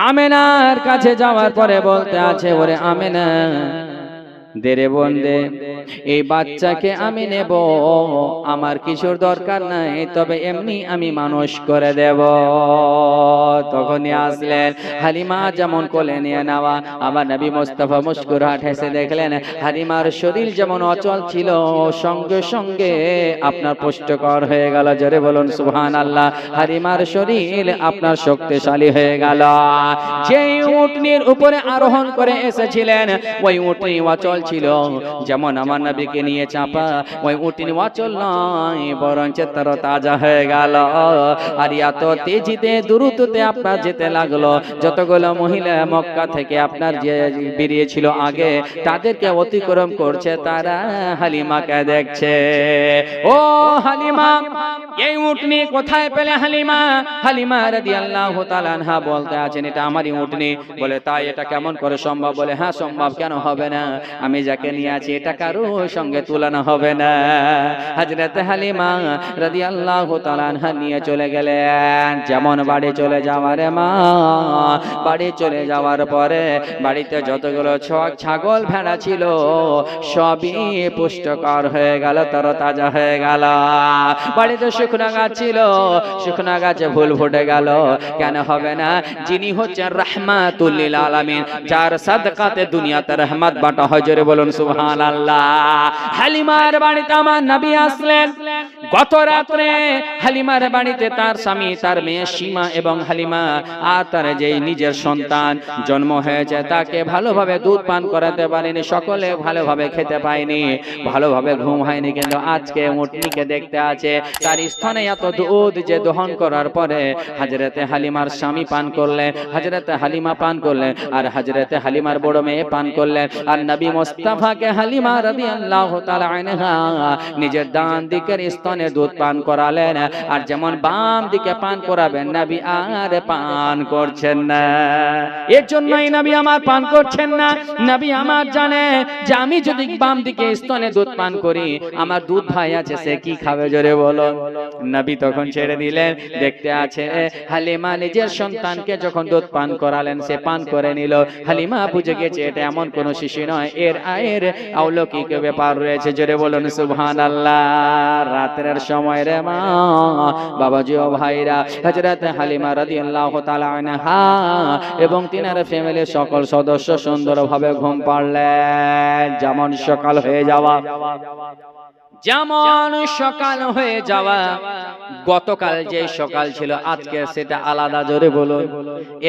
আমেনার কাছে, যাওয়ার পরে বলতে আছে, ওরে আমেনা, দেরে বন্দে, এই বাচ্চাকে আমি নেব, আমার কিছুর দরকার নাই, তবে এমনি আমি মানুষ করে দেব। তখনই আসলেন হালিমা, যেমন কোলে নিয়ে নেওয়া, আমার নবী মুস্তাফা মুস্কুরাত হেসে দেখলেন হালিমার শরীর যেমন অচল ছিল, সঙ্গে সঙ্গে আপনার পুষ্টকর হয়ে গেল, জোরে বলুন সুবহানাল্লাহ। হালিমার শরীর আপনার শক্তিশালী হয়ে গেল। যেই উটনির উপরে আরোহণ করে এসেছিলেন, ওই উটনি অচল ছিল, যেমন আমার আমার নবীকে নিয়ে চাপা ওই উটনি অচল নয় বরঞ্চ তাজা হয়ে গেল। আর এত তেজিতে দ্রুততে আপনার যেতে লাগলো, যতগুলো মহিলা মক্কা থেকে আপনার যে বেরিয়েছিল আগে তাদেরকে অতিক্রম করছে, তারা হালিমাকে দেখছে। ও হালিমা, এই উটনি কোথায় পেলে হালিমা? হালিমা রাদিয়াল্লাহু তাআলা আনহা বলতে আছেন এটা আমারই উটনি। বলে তাই, এটা কেমন করে সম্ভব? বলে হ্যাঁ সম্ভব, কেন হবে না, আমি যাকে নিয়ে আছি এটা কারো সঙ্গে তুলনা হবে না। হযরত হালিমা রাদিয়াল্লাহু তাআলা আনহা নিয়ে চলে গেলেন। যেমন বাড়ি চলে যাওয়ার মা, বাড়ি চলে যাওয়ার পরে বাড়িতে যতগুলো ছাগল ভেড়া ছিল সবই পুষ্টকর হয়ে গেল, তরতাজা হয়ে গেল। বাড়িতে শুকনা গাছ ছিল, শুকনা গাছে ফুল ফুটে গেল। কেন হবে না? যিনি হচ্ছেন রাহমাতুল লিল আলামিন, যার সাদকাতে দুনিয়াতে রহমত বাটা হয়, জোরে বলুন সুবহানাল্লাহ। হালিমার বাড়িতে আমার নবী আসলেন। গত রাতে হালিমার বাড়িতে তার স্বামী, তার মেয়ে সীমা এবং হালিমা আর তার যে নিজের সন্তান জন্ম হয়েছে তাকে ভালোভাবে দুধ পান করাতে পারেনি, সকলে ভালোভাবে খেতে পায়নি, ভালোভাবে ঘুম হয়নি। কিন্তু আজকে উটনিকে দেখতে আছে, তার স্তনে এত দুধ যে দহন করার পরে হযরতে হালিমার স্বামী পান করলেন, হযরতে হালিমা পান করলেন, আর হযরতে হালিমার বড় মেয়ে পান করলেন। আর নবী মুস্তাফাকে হালিমা রাদিয়াল্লাহু তাআলা আনহা নিজের ডান দিকের স্তনে দুধ পান করালেন, আর যেমন বাম দিকে পান করাবেন নবী আর পান করছেন না। এর জন্যই নবী আমার পান করছেন না। নবী আমার জানে যে আমি যদি বাম দিকে স্তনে দুধ পান করি, আমার দুধ ভাই আছে, সে কি খাবে, জোরে বলো। নবী তখন ছেড়ে দিলেন। দেখতে আছে হালিমা নিজের সন্তানকে যখন দুধ পান করালেন, সে পান করে নিল। হালিমা বুঝে গেছে এটা এমন কোন শিশু নয়, এর আয়ের অলৌকিক ব্যাপার রয়েছে, জোরে বলুন সুবহানাল্লাহ। রাতের সময় রে মা, বাবাজি ও ভাইরা, হযরত হালিমা রাদিয়াল্লাহু তাআলা আনহা এবং তিনার ফ্যামিলির সকল সদস্য সুন্দরভাবে ঘুম পাড়লেন। যেমন সকাল হয়ে যাওয়া, যেমন সকাল হয়ে যাওয়া, গতকাল যে সকাল ছিল আজকে সেটা আলাদা, জোরে বলুন।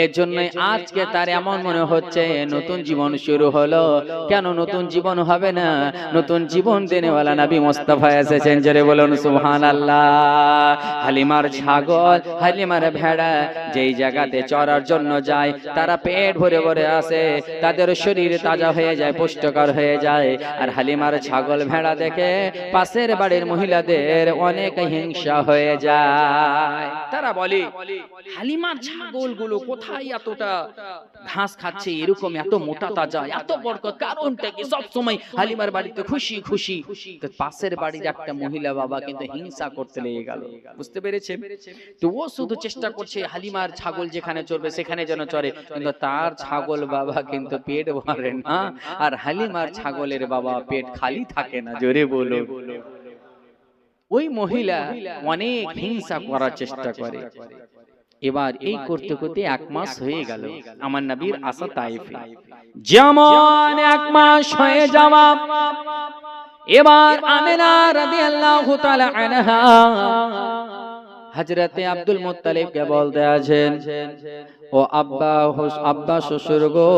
এর জন্য আজকে তার এমন মনে হচ্ছে নতুন জীবন শুরু হলো। কেন নতুন জীবন হবে না? নতুন জীবন দেনেওয়ালা নবী মুস্তাফা এসেছেন, জোরে বলুন সুবহানাল্লাহ। হালিমার ছাগল, হালিমার ভেড়া যেই জায়গাতে চরার জন্য যায়, তারা পেট ভরে ভরে আসে, তাদের শরীর তাজা হয়ে যায়, পুষ্টকর হয়ে যায়। আর হালিমার ছাগল ভেড়া দেখে পাশের বাড়ির মহিলাদের অনেক হিংসা হয়ে যায়। তারা বলে হালিমার ছাগলগুলো কোথায় এতটা ঘাস খাচ্ছে, এরকম এত মোটা তাজা, এত বরকত, কারণটা কি? সব সময় হালিমার বাড়িতে খুশি খুশি। তো পাশের বাড়ির একটা মহিলা বাবা কিন্তু হিংসা করতে লেগে গেল, বুঝতে পেরেছে? তো ও শুধু চেষ্টা করছে হালিমার ছাগল যেখানে চড়বে সেখানে যেন চড়ে, কিন্তু তার ছাগল বাবা কিন্তু পেট ভরে না, আর হালিমার ছাগলের বাবা পেট খালি থাকে না, জোরে বলো। ওই মহিলা অনেক হিংসা করার চেষ্টা করে। এবার এই করতে করতে 1 মাস হয়ে গেল আমার নবীর আসা তায়েফে। যেমন 1 মাস হয়ে যাওয়া, এবার আমিনা রাদিয়াল্লাহু তাআলা আনহা হযরতে আব্দুল মুত্তালিবকে বলতে আছেন, ও আব্বা শ্বশুর গো,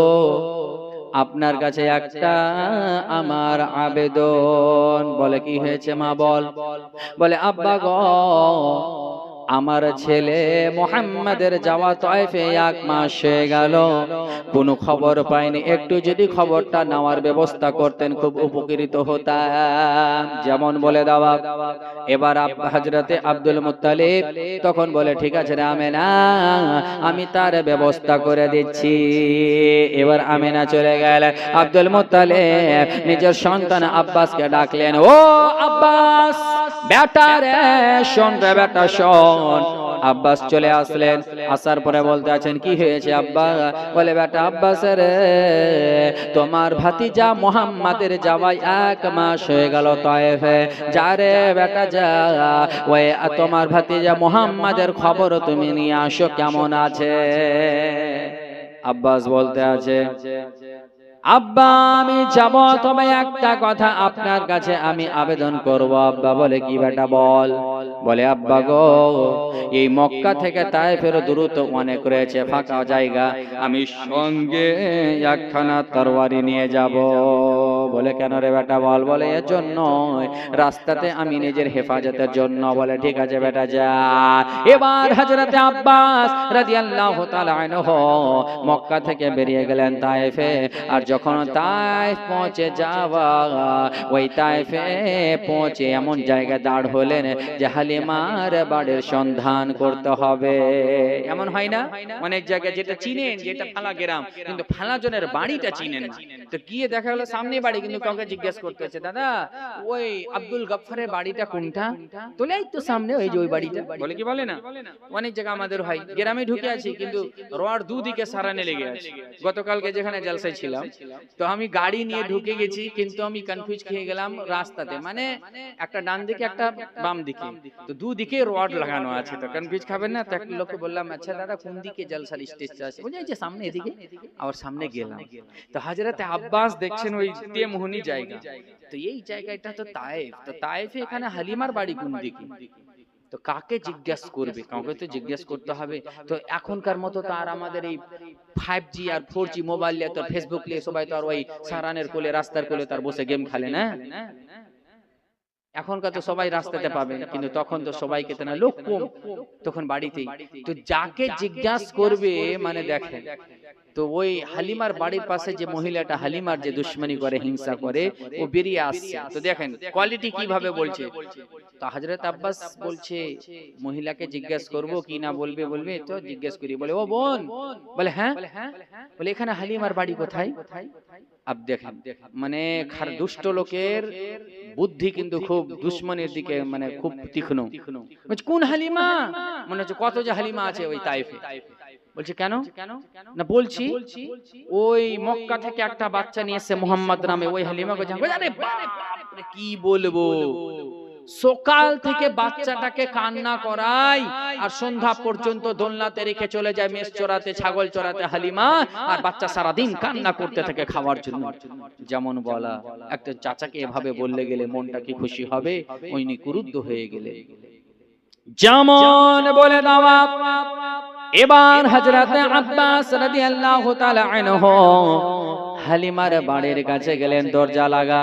আপনার কাছে একটা আমার আবেদন। বলে কি হয়েছে মা? বলে আব্বা গো, আমার ছেলে মুহাম্মাদের যাওয়া তায়েফে 1 মাস হয়ে গেল, কোনো খবর পাইনি, একটু যদি খবরটা নেওয়ার ব্যবস্থা করতেন খুব উপকৃত হতাম। যেমন বলে দেওয়া। এবার হযরতে আব্দুল মুত্তালিব তখন বলে ঠিক আছে রে আমেনা, আমি তার ব্যবস্থা করে দিচ্ছি। এবার আমেনা চলে গেল। আব্দুল মুত্তালিব নিজের সন্তান আব্বাসকে ডাকলেন, ও আব্বাস, বেটা রে শোন রে বেটা শোন। আব্বাস চলে আসলেন। আসার পরে বলতে আছেন কি হয়েছে আব্বা? বলে বেটা আব্বাস রে, তোমার ভাতিজা মুহাম্মাদের যাওয়ায় 1 মাস হয়ে গেল তায়েফে। যা রে বেটা যা, ওই তোমার ভাতিজা মুহাম্মাদের খবর তুমি নিয়ে আসো, কেমন আছে। আব্বাস বলতে আছে, আব্বা আমি যাব, তবে একটা কথা আপনার কাছে আমি আবেদন করব। আব্বা বলে কি বেটা বল। বলে আব্বা গো, এই মক্কা থেকে তায়েফের দূরত্ব অনেক রয়েছে, ফাঁকা জায়গা, আমি সঙ্গে একখানা তরবারি নিয়ে যাব। বলে কেন রে বেটা বল, বলে এর জন্য রাস্তাতে আমি নিজের হেফাজতের জন্য। বলে ঠিক আছে বেটা যা। এবার হযরত আব্বাস রাদিয়াল্লাহু তাআলা আনহু মক্কা থেকে বেরিয়ে গেলেন তায়েফে। আর যখন তায়েফ পৌঁছে যাওয়া, ওই তায়েফে পৌঁছে এমন জায়গায় দাঁড় হলেন যে হালিমার বাড়ির সন্ধান করতে হবে। এমন হয় না অনেক জায়গায় যেটা চিনেন, যেটা ফালা গ্রাম, কিন্তু ফালা জনের বাড়িটা চিনেন না। তো গিয়ে দেখা গেল সামনে বাড়ি, কিন্তু কাউকে জিজ্ঞেস করতে হচ্ছে, দাদা ওই আব্দুল গফফারের বাড়িটা কোনটা? তোলে এই তো সামনে ওই যে ওই বাড়িটা। বলে কি বলে না, অনেক জায়গা আমাদের হয় গ্রামে ঢুকে আছি কিন্তু রোয়ার দুদিকে সারানে লেগে আছে। গতকালকে যেখানে জলসায় ছিলাম, তো আমি গাড়ি নিয়ে ঢুকে গেছি, কিন্তু আমি কনফিউজ খেয়ে গেলাম রাস্তাতে, মানে একটা ডান দিকে একটা বাম দিকে, তো দুদিকে রড লাগানো আছে, তো কনফিউজ খাবেন না। তো একটা লোককে বললাম, আচ্ছা দাদা কোন দিকে জলসার স্টেজটা আছে? বলে এই যে সামনে এদিকে। আর সামনে গেলাম, তো হযরত আব্বাস দেখছেন ওই তেমহনি জায়গা, তো এই জায়গাটা তো তায়েফ, তো তায়েফে এখানে হালিমার বাড়ি কোন দিকে? তো কাকে জিজ্ঞেস করবে? কাউকে তো জিজ্ঞেস করতে হবে। তো এখনকার মতো তো আর আমাদের এই 5G আর 4G মোবাইল নিয়ে তো ফেসবুক নিয়ে সবাই তো আর ওই সারানের কোলে রাস্তার কোলে তার বসে গেম খেলে না। এখনকার তো সবাই রাস্তাতে পাবেন, কিন্তু তখন তো সবাইকে তো না, লোক কম তখন বাড়িতেই। তো যাকে জিজ্ঞাস করবে মানে দেখেন, তো ওই হালিমার বাড়ির পাশে যে মহিলাটা হালিমার যে দুশ্মনী করে, হিংসা করে, ও বেরিয়ে আসছে। তো দেখেন কোয়ালিটি কিভাবে বলছে। তো হযরত আব্বাস বলছে মহিলাকে জিজ্ঞেস করব কি না, বলবে বলবে, তো জিজ্ঞেস করি। বলে ও বোন? বলে হ্যাঁ। বলে এখানে হালিমার বাড়ি কোথায়? আব দেখেন মানে দুষ্ট লোকের বুদ্ধি কিন্তু খুব দুশ্মনের দিকে, মানে খুব তীক্ষ্ণ। কোন হালিমা? মনে হচ্ছে কত যে হালিমা আছে ওই তায়েফে। বলছে কেন না, বলছি ওই মক্কা থেকে একটা বাচ্চা নিয়ে এসেছে মুহাম্মদ নামে, ওই হালিমাকে জানো? আরে বাপ রে, কি বলবো, সকাল থেকে বাচ্চাটাকে কান্না করাই আর সন্ধ্যা পর্যন্ত দোলনাতে রেখে চলে যায় মেষ চড়াতে, ছাগল চড়াতে হালিমা, আর বাচ্চা সারাদিন কান্না করতে থাকে খাওয়ার জন্য। যেমন বলা, একটা চাচাকে এভাবে বললে গেলে মনটা কি খুশি হবে? ওইনি ক্রুদ্ধ হয়ে গেলে যেমন বলে দেওয়া। এবার হযরত আব্বাস রাদিয়াল্লাহু তাআলা আনহু হালিমার বাড়ির কাছে গেলেন, দরজা লাগা,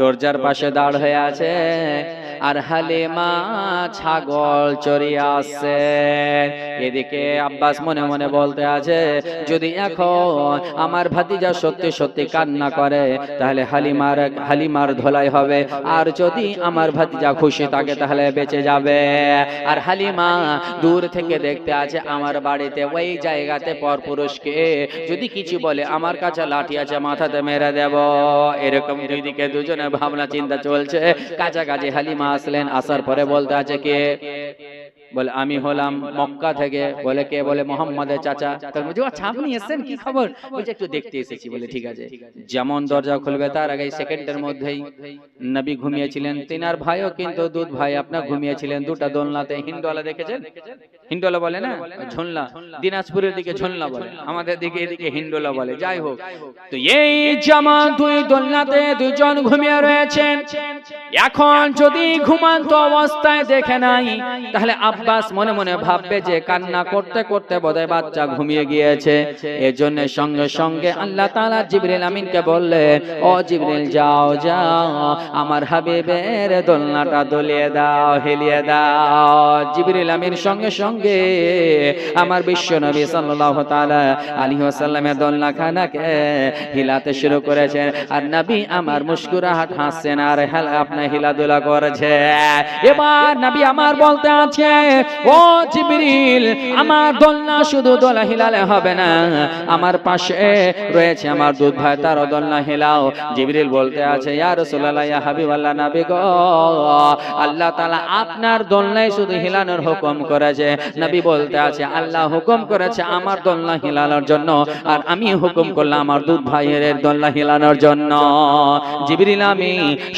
দরজার পাশে দাঁড় হয়ে আছে, আর হালিমা ছাগল চড়িয়ে আসছে। এদিকে আব্বাস মনে মনে বলতে আছে, যদি এখন আমার ভাতিজা সত্যি সত্যি কান্না করে তাহলে হালিমার ধোলাই হবে, আর যদি আমার ভাতিজা খুশি থাকে তাহলে বেঁচে যাবে। আর হালিমা দূর থেকে দেখতে আছে আমার বাড়িতে ওই জায়গাতে পরপুরুষকে যদি কিছু বলে, আমার কাছে লাঠি আছে, মাথাতে মেরে দেব। এরকম দুইদিকে দুজনে ভাবনা চিন্তা চলছে। কাছাকাছি হালিমা আসলেন, আসার পরে বলতে আছে কে? বলে আমি হলাম মক্কা থেকে। বলে কে? বলে মোহাম্মদের চাচা। তার মধ্যে আচ্ছা আপনি এসেছেন, কি খবর? বলছে একটু দেখতে এসেছি। বলে ঠিক আছে। যেমন দরজা খুলবে তার আগে সেকেন্ডের মধ্যেই নবী ঘুমিয়েছিলেন, তিনার ভাইও কিন্তু দুধ ভাই আপনার ঘুমিয়েছিলেন দুটা দোলনাতে। হিন্দোলা দেখেছেন? হিন্দোলা বলে না, ঝোলনা। দিনাজপুরের দিকে ঝোলনা বলে, আমাদের দিকে এদিকে হিন্দোলা বলে। যাই হোক, তো এই জামান দুই দোলনাতে দুজন ঘুমিয়ে রয়েছেন। এখন যদি ঘুমান্ত অবস্থায় দেখে নাই, তাহলে আব্বাস মনে মনে ভাববে যে কান্না করতে করতে বোধহয় বাচ্চা ঘুমিয়ে গিয়েছে। এজন্য সঙ্গে সঙ্গে আল্লাহ তাআলা জিবরিল আমিনকে বললেন, ও জিবরিল যাও যাও আমার হাবিবের দোলনাটা দোলিয়ে দাও, হেলিয়ে দাও। জিবরিল আমিন সঙ্গে সঙ্গে আমার বিশ্ব নবী সাল্লাল্লাহু তাআলা আলাইহি ওয়াসাল্লামের দোলনাখানাকে হিলাতে শুরু করেছেন। আর নবী আমার মুস্কুরাহাট হাসছেন আর আপনার হিলাদুলা করেছে। এবার নবী আমার বলতে আছে, ও জিবরিল আমার দোলনা শুধু দোলা হিলালে হবে না, আমার পাশে রয়েছে আমার দুধ ভাই, তারও দোলনা হিলাও। জিবরিল বলতে আছে, ইয়া রাসূলুল্লাহ, ইয়া হাবিবাল্লাহ, নবী গো, আল্লাহ তাআলা আপনার দোলনাই শুধু হিলানোর হুকুম করেছে। নবী বলতে আছে, আল্লাহ হুকুম করেছে আমার দোলনা হিলানোর জন্য, আর আমি হুকুম করলাম আমার দুধ ভাইয়ের দোলনা হিলানোর জন্য। জিবরিল আমি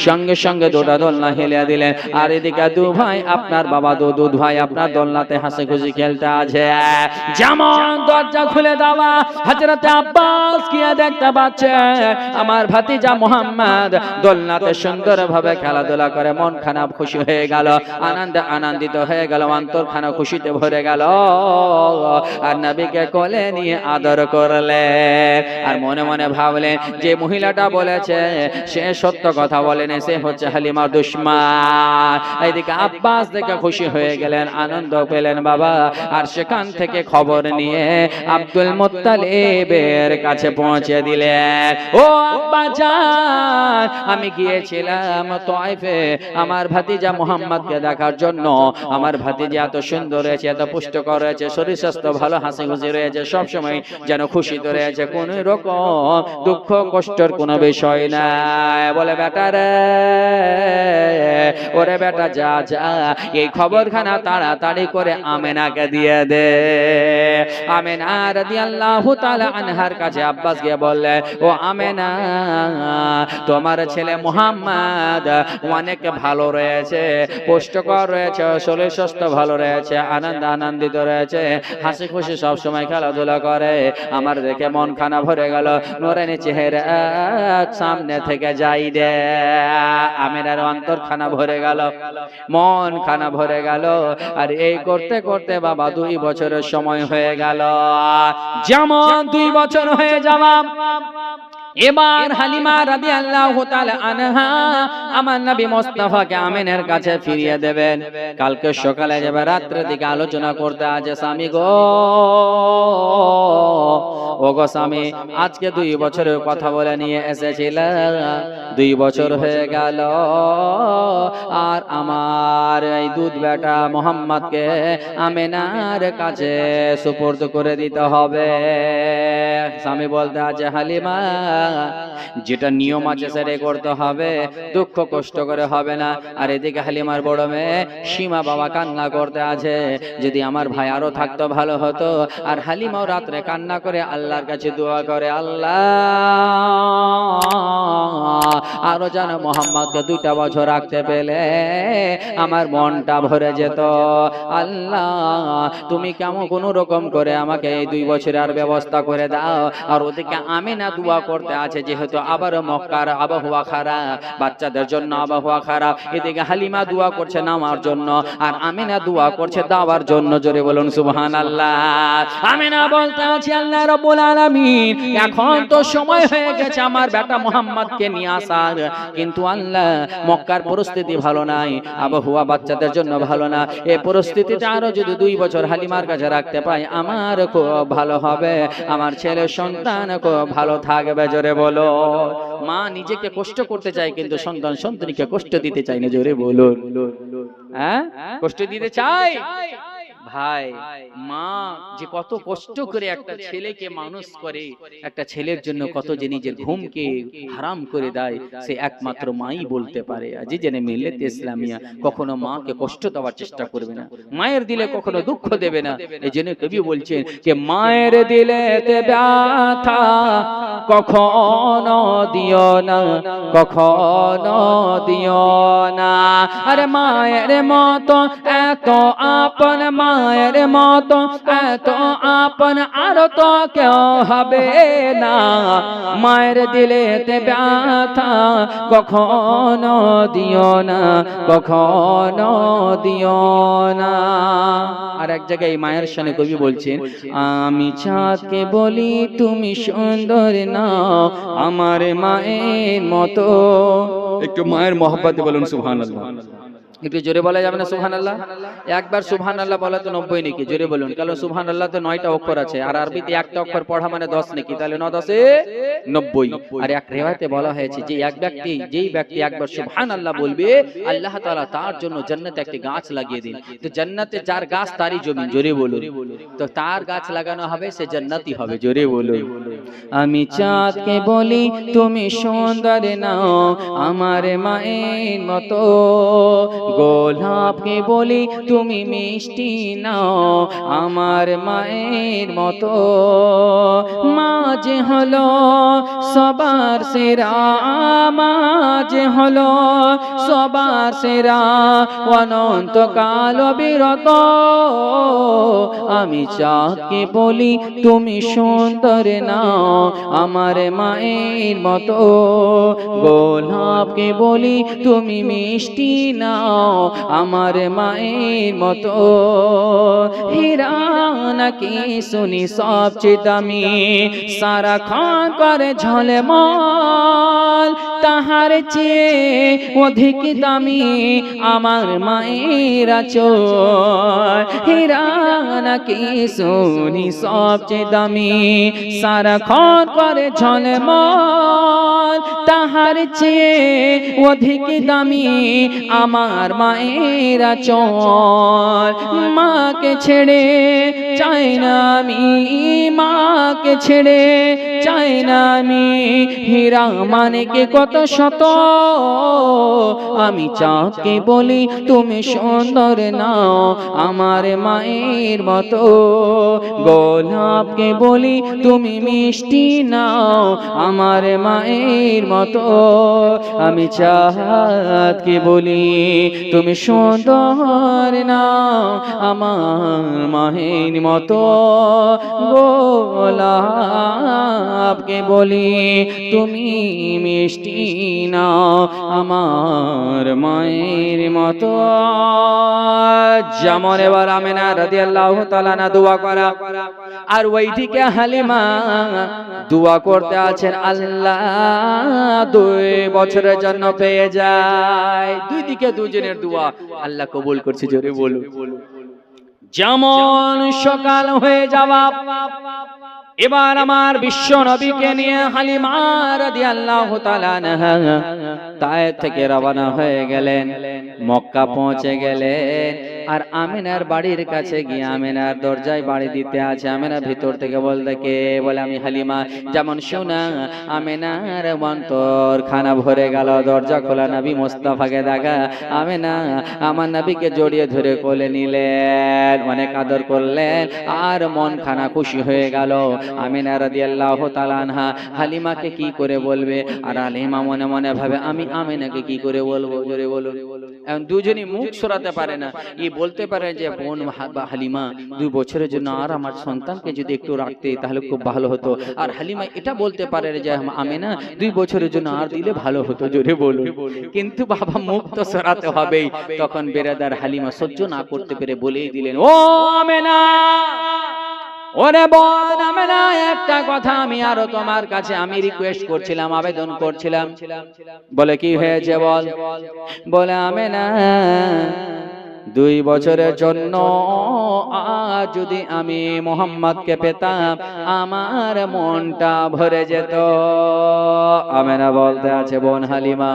সঙ্গে সঙ্গে দুটো দোলনা হিলিয়ে দিলেন। আর এদিকে দুধ ভাই আপনার বাবা দুধ ভাই আপনার দোলনাতে হাসি খুশি খেলতে আছে। যেমন দরজা খুলে দেওয়া হযরত আব্বাস গিয়ে দেখতে পাচ্ছে আমার ভাতিজা মুহাম্মদ দোলনাতে সুন্দরভাবে খেলাধুলা করে মন খানা খুশি হয়ে গেল, আনন্দিত হয়ে গেল, অন্তর খানা খুশিতে ভরে গেল। আর নবীকে কোলে নিয়ে আদর করলে আর মনে মনে ভাবলেন যে মহিলাটা বলেছে সে সত্য কথা বলেনি, সে হচ্ছে হালিমার দুশমন। এইদিকে আব্বাস দেখে খুশি হয়ে গেলেন, আনন্দ পেলেন বাবা। আর সেখান থেকে খবর নিয়ে আব্দুল মুত্তালিবের কাছে পৌঁছে দিলেন। ও আব্বা জান, আমি গিয়েছিলাম তায়েফে আমার ভাতিজা মুহাম্মদকে দেখার জন্য। আমার ভাতিজা এত সুন্দর রয়েছে, এত পুষ্টকর রয়েছে, শরীর স্বাস্থ্য ভালো, হাসি খুশি রয়েছে, সব সময় যেন খুশিতে রয়েছে, কোন রকম দুঃখ কষ্টের কোনো বিষয় নাই। বলে বেটা রে, ওরে বেটা যা যা এই খবরখানা তাড়াতাড়ি করে আমেনাকে দিয়ে দে। আমেনা রাদিয়াল্লাহু তাআলা আনহার কাছে আব্বাস গিয়ে বললেন, ও আমেনা, তোমার ছেলে মুহাম্মদ অনেক ভালো রয়েছে, পুষ্টকর রয়েছে, শরীর স্বাস্থ্য ভালো রয়েছে, আনন্দিত রয়েছে, হাসি খুশি সব সময় খেলাধুলা করে। আমার দেখে মন খানা ভরে গেল, নূরানি চেহারা সামনে থেকে যাই দে। আমেনার অন্তর খানা ভরে গেল, মন খানা ভরে গেল। আর এই করতে করতে বাবা 2 বছরের সময় হয়ে গেল। যেমন 2 বছর হয়ে যাওয়া এবার হালিমা রাদিয়াল্লাহু তাআলা আনহা আমার নবী মুস্তাফাকে আমিনের কাছে ফিরিয়ে দেবেন। কালকে সকালে যাবে, রাত্রের দিকে আলোচনা করতে আছে। স্বামী গো, ও গো স্বামী, আজকে 2 বছরের কথা বলে নিয়ে এসেছিলাম, 2 বছর হয়ে গেল। আর আমার এই দুধ বেটা মুহাম্মদকে আমিনার কাছে সুপর্দ করে দিতে হবে। স্বামী বলতে আছে হালিমা, যেটা নিয়ম আছে সেটা করতে হবে, দুঃখ কষ্ট করে হবে না। আর এদিকে হালিমার বড় মেয়ে সীমা বাবা কান্না করতে আছে, যদি আমার ভাই আরো থাকতো ভালো হতো। আর হালিমাও রাত্রে কান্না করে আল্লাহর কাছে দোয়া করে, আল্লাহ আরো যেন মোহাম্মদকে 2টা বছর রাখতে পেলে আমার মনটা ভরে যেত। আল্লাহ তুমি কেমন কোন রকম করে আমাকে এই 2 বছরের ব্যবস্থা করে দাও। আর ওদিকে আমিনা দোয়া করতে আছে, যেহেতু আবার মক্কার আবহাওয়া খারাপ, বাচ্চাদের জন্য আবহাওয়া খারাপ। এদিকে হালিমা দোয়া করছে নামার জন্য, আর আমিনা দোয়া করছে দাওয়ার জন্য। জোরে বলুন সুবহানাল্লাহ। আমিনা বলতে আছে, আল্লাহ রাব্বুল আলামিন, এখন তো সময় হয়ে গেছে আমার বেটা মুহাম্মদকে নিয়ে আসার, কিন্তু আল্লাহ মক্কার পরিস্থিতি ভালো নাই, আবহাওয়া বাচ্চাদের জন্য ভালো না। এই পরিস্থিতিতে আরো যদি 2 বছর হালিমার কাছে রাখতে পাই আমার খুব ভালো হবে, আমার ছেলে সন্তান খুব ভালো থাকবে। জোরে বলো। মা নিজেকে কষ্ট করতে চায়, কিন্তু সন্তান সন্তানকে কষ্ট দিতে চায় না। জোরে বলুন। হ্যাঁ, কষ্ট দিতে চায় ভাই। মা যে কত কষ্ট করে একটা ছেলেকে মানুষ করে, একটা ছেলের জন্য কত যে নিজের ঘুমকে হারাম করে দেয়, সে একমাত্র মাই বলতে পারে। আজি জেনে মিল্লাত ইসলামিয়া কখনো মাকে কষ্ট দেওয়ার চেষ্টা করবে না, মায়ের দিলে কখনো দুঃখ দেবে না। এই জন্য কবি বলছেন যে মায়ের দিলেতে ব্যথা কখনো দিও না, কখনো দিও না। আরে মায়ের মতো এত আপন, মায়ের মতো এত আপন আর তো কেউ হবে না। মায়ের দিলেতে ব্যথা কখনো দিও না, কখনো দিও না। আর এক জায়গায় মায়ের শানে কবি বলছেন, আমি চাঁদকে বলি তুমি সুন্দর না, আমার মায়ের মতো। একটু মায়ের মহব্বতে বলুন সুবহানাল্লাহ। একটু জোরে বলা যাবে না সুবহানাল্লাহ? একবার সুবহানাল্লাহ বলা তো 90 নেকি। জোরে বলুন, কারণ সুবহানাল্লাহ তো 9টা অক্ষর আছে, আর আরবিতে একটা অক্ষর পড়া মানে 10 নেকি, তাহলে 9 10 90। আর এক রিওয়ায়াতে বলা হয়েছে যে যেই ব্যক্তি একবার সুবহানাল্লাহ বলবে, আল্লাহ তাআলা তার জন্য জান্নাতে একটি গাছ লাগিয়ে দেন। তো জান্নাতে যার গাছ তারই জমি। জোরে বলুন। তো তার গাছ লাগানো হবে, সে জান্নাতি হবে। জোরে বলুন। আমি চাঁদকে বলি তুমি সুন্দর না, আমার মায়ের মতো। গোলাপকে বলি তুমি মিষ্টি নাও আমার মায়ের মতো। মা যে হলো সবার সেরা, মা যে হলো সবার সেরা, অনন্তকাল বিরত। আমি চাঁদকে বলি তুমি সুন্দর নাও আমার মায়ের মতো। গোলাপকে বলি তুমি মিষ্টি নাও আমার মায়ের মতো। হীরা নাকি শুনি সবচেয়ে দামি, সারাক্ষণ করে ঝলমল, তাহার চেয়ে অধিক দামি আমার মায়ের আঁচল। হীরা নাকি শুনি সবচেয়ে দামি, সারাক্ষণ করে ঝলমল, তাহার চেয়ে অধিক দামি আমার মায়ের আঁচল। মাকে ছেড়ে চাই না আমি, মাকে ছেড়ে চাই না আমি, হীরা মানিকে কত শত। আমি চাঁদকে বলি তুমি সুন্দর নাও আমার মায়ের মতো। গোলাপকে বলি তুমি মিষ্টি নাও আমার মায়ের মতো। আমি চাঁদকে বলি তুমি সুন্দর নাও আমার মায়ের মতো। গোলাপকে বলি তুমি মিষ্টি নাও আমার মায়ের মতো। যেমন এবার আমিনা রাদিয়াল্লাহু তাআলা না দোয়া করা, আর ওইদিকে হালিমা দোয়া করতে আছেন আল্লাহ 2 বছরের জন্য পেয়ে যায়। দুই দিকে দুজনের দোয়া আল্লাহ কবুল করছে, জোরে বলুন। যেমন সকাল হয়ে যাওয়া, এবার আমার বিশ্ব নবীকে নিয়ে হালিমা রাদিয়াল্লাহু তাআলা আনহা তায়েফ থেকে রওনা হয়ে গেলেন, মক্কা পৌঁছে গেলেন। আর আমিনার বাড়ির কাছে গিয়ে আমিনার দরজায় বাড়ি দিতে আছে। আমিনা ভিতর থেকে বলতে কে? বলে আমি হালিমা। যেমন শোনা আমিনার অন্তর খানা ভরে গেল, দরজা খোলা, নবী মুস্তাফাকে দেখা। আমিনা আমার নবীকে জড়িয়ে ধরে কোলে নিলেন, অনেক আদর করলেন, আর মন খানা খুশি হয়ে গেল। আমিনা রাদিয়াল্লাহু তাআলা আনহা হালিমাকে কি করে বলবে, আর হালিমা মনে মনে ভাবে আমি আমিনাকে কি করে বলবো, জোরে বলুন। এখন দুজনই মুখ সরাতে পারে না। ই বলতে পারে যে বোন হালিমা 2 বছরের জন্য আর আমার সন্তানকে যদি একটু রাখতে তাহলে খুব ভালো হতো। আর হালিমা এটা বলতে পারে যে আমিনা 2 বছরের জন্য আর দিলে ভালো হতো, জোরে বলুন। কিন্তু বাবা মুখ তো সরাতে হবেই। তখন বেরাদার হালিমা সহ্য না করতে পেরে বলেই দিলেন, ও আমিনা, ওরে বোন আমিনা, একটা কথা আমি আরো তোমার কাছে আমি রিকোয়েস্ট করছিলাম, আবেদন করছিলাম। বলে কি হয়েছে বল? বলে আমিনা 2 বছরের জন্য আজ যদি আমি মোহাম্মদকে পেতাম আমার মনটা ভরে যেত। আমিনা বলতে আছে, বোন হালিমা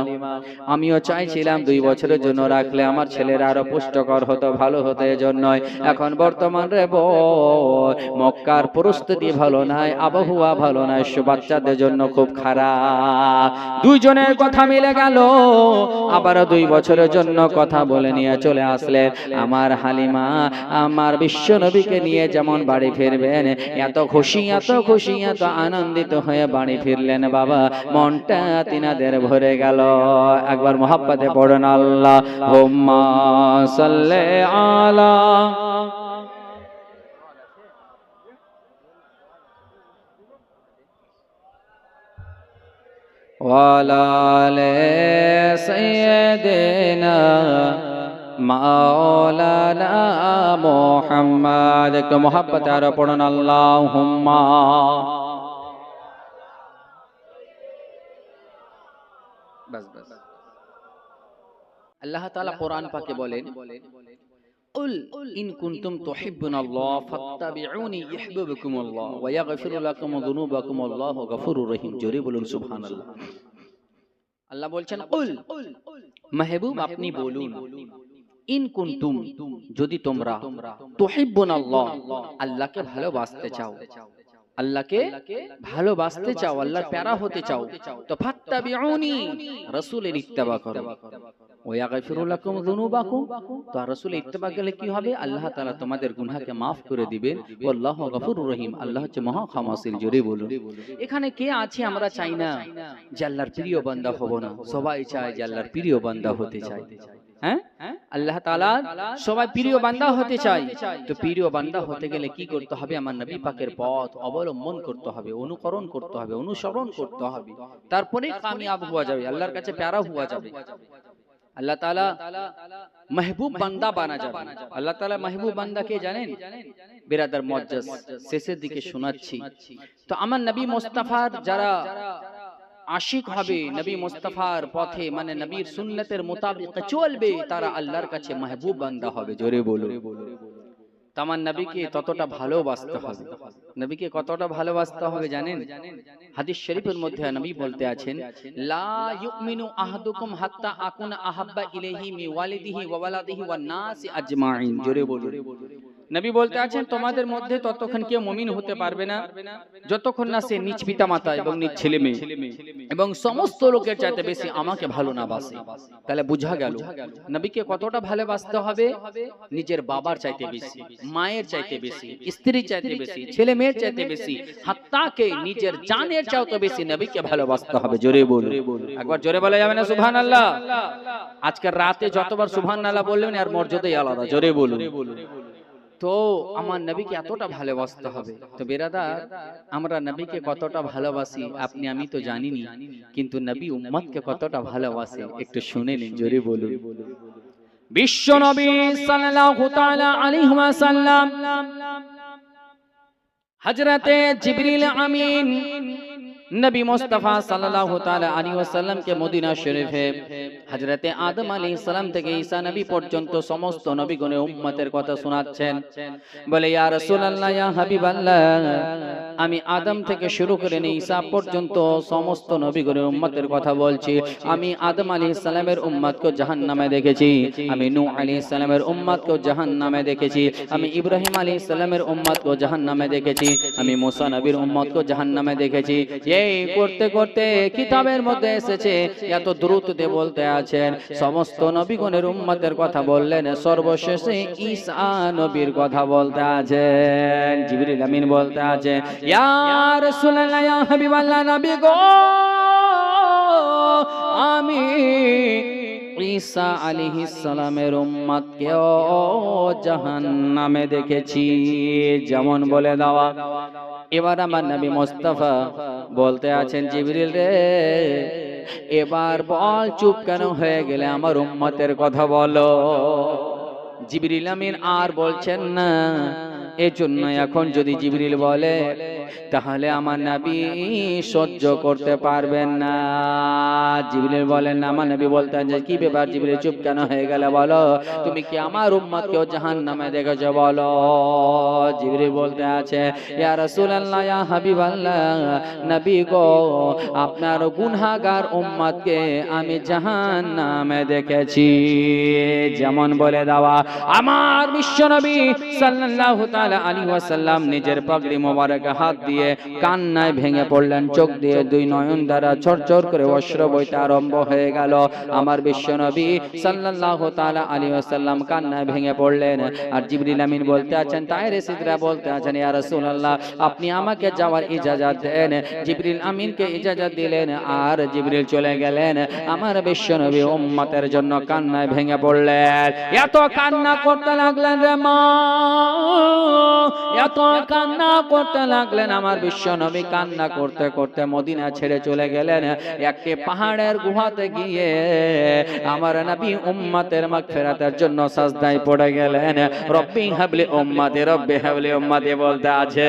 আমিও চাইছিলাম 2 বছরের জন্য রাখলে আমার ছেলের আরো পুষ্টকর হতো, ভালো হতো। এজন্য এখন বর্তমান রে বোন মক্কার পরিস্থিতি ভালো নাই, আবহাওয়া ভালো নাই, বাচ্চাদের জন্য খুব খারাপ। দুইজনের কথা মিলে গেল, আবার 2 বছরের জন্য কথা বলে নিয়ে চলে আসলে আমার হালিমা আমার বিশ্ব নবীকে নিয়ে যেমন বাড়ি ফিরবেন, এত খুশি এত খুশি এত আনন্দিত হয়ে বাড়ি ফিরলেন। বাবা মনটা তিনাদের ভরে গেল। একবার মুহাব্বতে পড়েন আল্লাহুম্মা সাল্লি আলা ওয়ালা আলি সাইয়্যিদিনা মাওলানা মুহাম্মদ। একটু মুহাব্বতে আরো পড়ুন আল্লাহুম্মা। বাস বাস। আল্লাহ তাআলা কোরআন পাকে বলেন, কুল ইন কুনতুম তুহিব্বুনাল্লাহ ফাত্তাবিউনি ইউহিব্বুকুমুল্লাহ ওয়া ইয়াগফিরু লাকুম যুনুবাকুম আল্লাহু গফুরুর রহিম। জোরে বলুন সুবহানাল্লাহ। আল্লাহ বলছেন কুল, মাহবুব আপনি বলুন, ইন কুনতুম যদি তোমরা, তুহিব্বুনাল্লাহ আল্লাহকে ভালোবাসতে চাও, আল্লাহকে ভালোবাসতে চাও, আল্লাহর প্যারা হতে চাও, তো ফাত্তাবিউনি রাসূলের ইত্তেবা করো, ওয়াগফিরু লাকুম যুনুবাকুম, তো রাসূল ইত্তেবা করলে কি হবে? আল্লাহ তাআলা তোমাদের গুনাহকে maaf করে দিবেন। আল্লাহু গফুরুর রহিম, আল্লাহ হচ্ছে মহা ক্ষমাশীল। জোরে বলুন। এখানে কে আছে আমরা চাই না যে আল্লাহর প্রিয় বান্দা হব না, সবাই চায় যে আল্লাহর প্রিয় বান্দা হতে চায়। হ্যাঁ, আল্লাহ তাআলা সবাই প্রিয় বান্দা হতে চায়। তো প্রিয় বান্দা হতে গেলে কি করতে হবে? আমার নবী পাকের পথ অবলম্বন করতে হবে, অনুকরণ করতে হবে, অনুসরণ করতে হবে, তারপরে কামিয়াব হওয়া যাবে, আল্লাহর কাছে প্যারা হওয়া যাবে। আল্লাহ তাআলা মাহবুব বান্দা বানা যাবে। আল্লাহ তাআলা মাহবুব বান্দা কে জানেন? বিরাদার মুআজ্জাজ, শেষের দিকে শোনাচ্ছি। তো আমার নবী মুস্তাফার যারা আশিক হবে, নবী মুস্তাফার পথে মানে নবীর সুন্নতের মোতাবেক চলবে, তারা আল্লাহর কাছে মাহবুব বান্দা হবে। জোরে বলুন। আমার নবীকে ততটা ভালোবাসতে হবে। নবীকে কতটা ভালোবাসতে হবে জানেন? হাদিস শরীফের মধ্যে নবী বলতে আছেন, লা ইউমিনু আহাদুকুম হাত্তা আকুনা আহাব্বা ইলাইহি মিন ওয়ালিদিহি ওয়া ওয়ালাদিহি ওয়ান নাসি আজমাইন। জোরে বলুন। নবী বলতে আছেন, তোমাদের মধ্যে ততক্ষণ কেউ মুমিন হতে পারবে না যতক্ষণ না সে নিজ পিতা মাতা এবং নিজ ছেলে মেয়ে এবং সমস্ত লোকের চাইতে বেশি আমাকে ভালো না বাসে। তাহলে বোঝা গেল নবীকে কতটা ভালোবাসতে হবে? নিজের বাবার চাইতে বেশি, মায়ের চাইতে বেশি, স্ত্রীর চাইতে বেশি, ছেলে মেয়ের চাইতে বেশি, হাত্তাকে নিজের জানের চাইতে বেশি নবীকে ভালোবাসতে হবে। জোরে বলুন। একবার জোরে বলা যাবে না সুবহানাল্লাহ? আজকের রাতে যতবার সুবহানাল্লাহ বললেন আর মর্যাদাই আলাদা। জোরে বলুন। তো আমার নবীকে এতটা ভালোবাসতে হবে। তো বেরাদার, আমরা নবীকে কতটা ভালোবাসি আপনি আমি তো জানিনি, কিন্তু নবী উম্মতকে কতটা ভালোবাসে একটু শুনে নিন। জোরে বলুন। বিশ্ব নবী সাল্লাল্লাহু তাআলা আলাইহি ওয়াসাল্লাম হযরতে জিবরিল আমিন নবী মুস্তাফা সাল্লাল্লাহু তাআলা আলাইহি ওয়াসাল্লাম কে মদিনা শরীফে হযরতে আদম আলাইহিস সালাম থেকে ঈসা নবী পর্যন্ত সমস্ত নবীগণের উম্মতের কথা শোনাচ্ছেন। বলে, ইয়া রাসূলুল্লাহ, ইয়া হাবিবাল্লাহ, আমি আদম থেকে শুরু করে ঈসা পর্যন্ত সমস্ত নবীগণের উম্মতের কথা বলছি। আমি আদম আলাইহিস সালামের উম্মতকে জাহান্নামে দেখেছি, আমি নূহ আলাইহিস সালামের উম্মতকে জাহান্নামে দেখেছি, আমি ইব্রাহিম আলাইহিস সালামের উম্মতকে জাহান্নামে দেখেছি, আমি মুসা নবীর উম্মতকে জাহান্নামে দেখেছি। এই করতে করতে কিতাবের মধ্যে এসেছে, এত দ্রুত দিয়ে বলতে আছেন সমস্ত নবীগণের উম্মতের কথা বললেন, সর্বশেষে ঈসা নবীর কথা বলতে আছেন। জিবরিল আমিন বলতে আছে, ইয়া রাসূলুল্লাহ, ইয়া হাবিবাল্লাহ, নবী গো, আমি ঈসা আলাইহিস সালামের উম্মতকেও জাহান্নামে দেখেছি। যেমন বলে দেওয়া। এবার আমার নবী মুস্তাফা বলতে আছেন, জিবরিল রে, এবার বল চুপ কেন হয়ে গেলে, আমার উম্মতের কথা বলো। জিবরিল আমিন আর বলছেন না। এজন্য এখন যদি জিবরিল বলে তাহলে আমার নবী সহ্য করতে পারবেন না। জিবরিল বলেন না, আমার নবী বলতেন যে কি ব্যাপার জিবরিল চুপ কেন হয়ে গেল বলো, তুমি কি আমার উম্মতকেও জাহান্নামে দেখেছো বলো। জিবরিল বলতে আছে, ইয়া রাসূলুল্লাহ, ইয়া হাবিবাল্লাহ, নবী গো, আপনার গুনাহগার উম্মতকে আমি জাহান্নামে দেখেছি। যেমন বলে দেওয়া। আমার বিশ্বনবী সাল্লাল্লাহু তাআলা আলাইহি ওয়াসাল্লাম নিজের পাগড়ি মোবারক হাত দিয়ে কান্নায় ভেঙে পড়লেন, চোখ দিয়ে দুই নয়ন দ্বারা ঝরঝর করে অশ্রু বইতে আরম্ভ হয়ে গেল। আমার বিশ্বনবী সাল্লাল্লাহু তাআলা আলাইহি ওয়াসাল্লাম কান্নায় ভেঙে পড়লেন। আর জিবরিল আমিন বলতে আছেন, তাইরে সিদরা বলতে আছেন, ইয়া রাসূলুল্লাহ, আপনি আমাকে যাওয়ার ইজাজত দেন। জিবরিল আমিনকে ইজাজত দিলেন আর জিবরিল চলে গেলেন। আমার বিশ্বনবী উম্মতের জন্য কান্নায় ভেঙে পড়লেন। এত কান্না করতে লাগলেন রে মা, এত কান্না করতে লাগলেন। আমার বিশ্বনবী কান্না করতে করতে মদিনা ছেড়ে চলে গেলেন। একটি পাহাড়ের গুহাতে গিয়ে আমার নবী উম্মতের মাগফিরাতের জন্য সাজদায় পড়ে গেলেন। রব্বি হাবলি উম্মতি, রব্বি হাবলি উম্মতি বলতে আছে।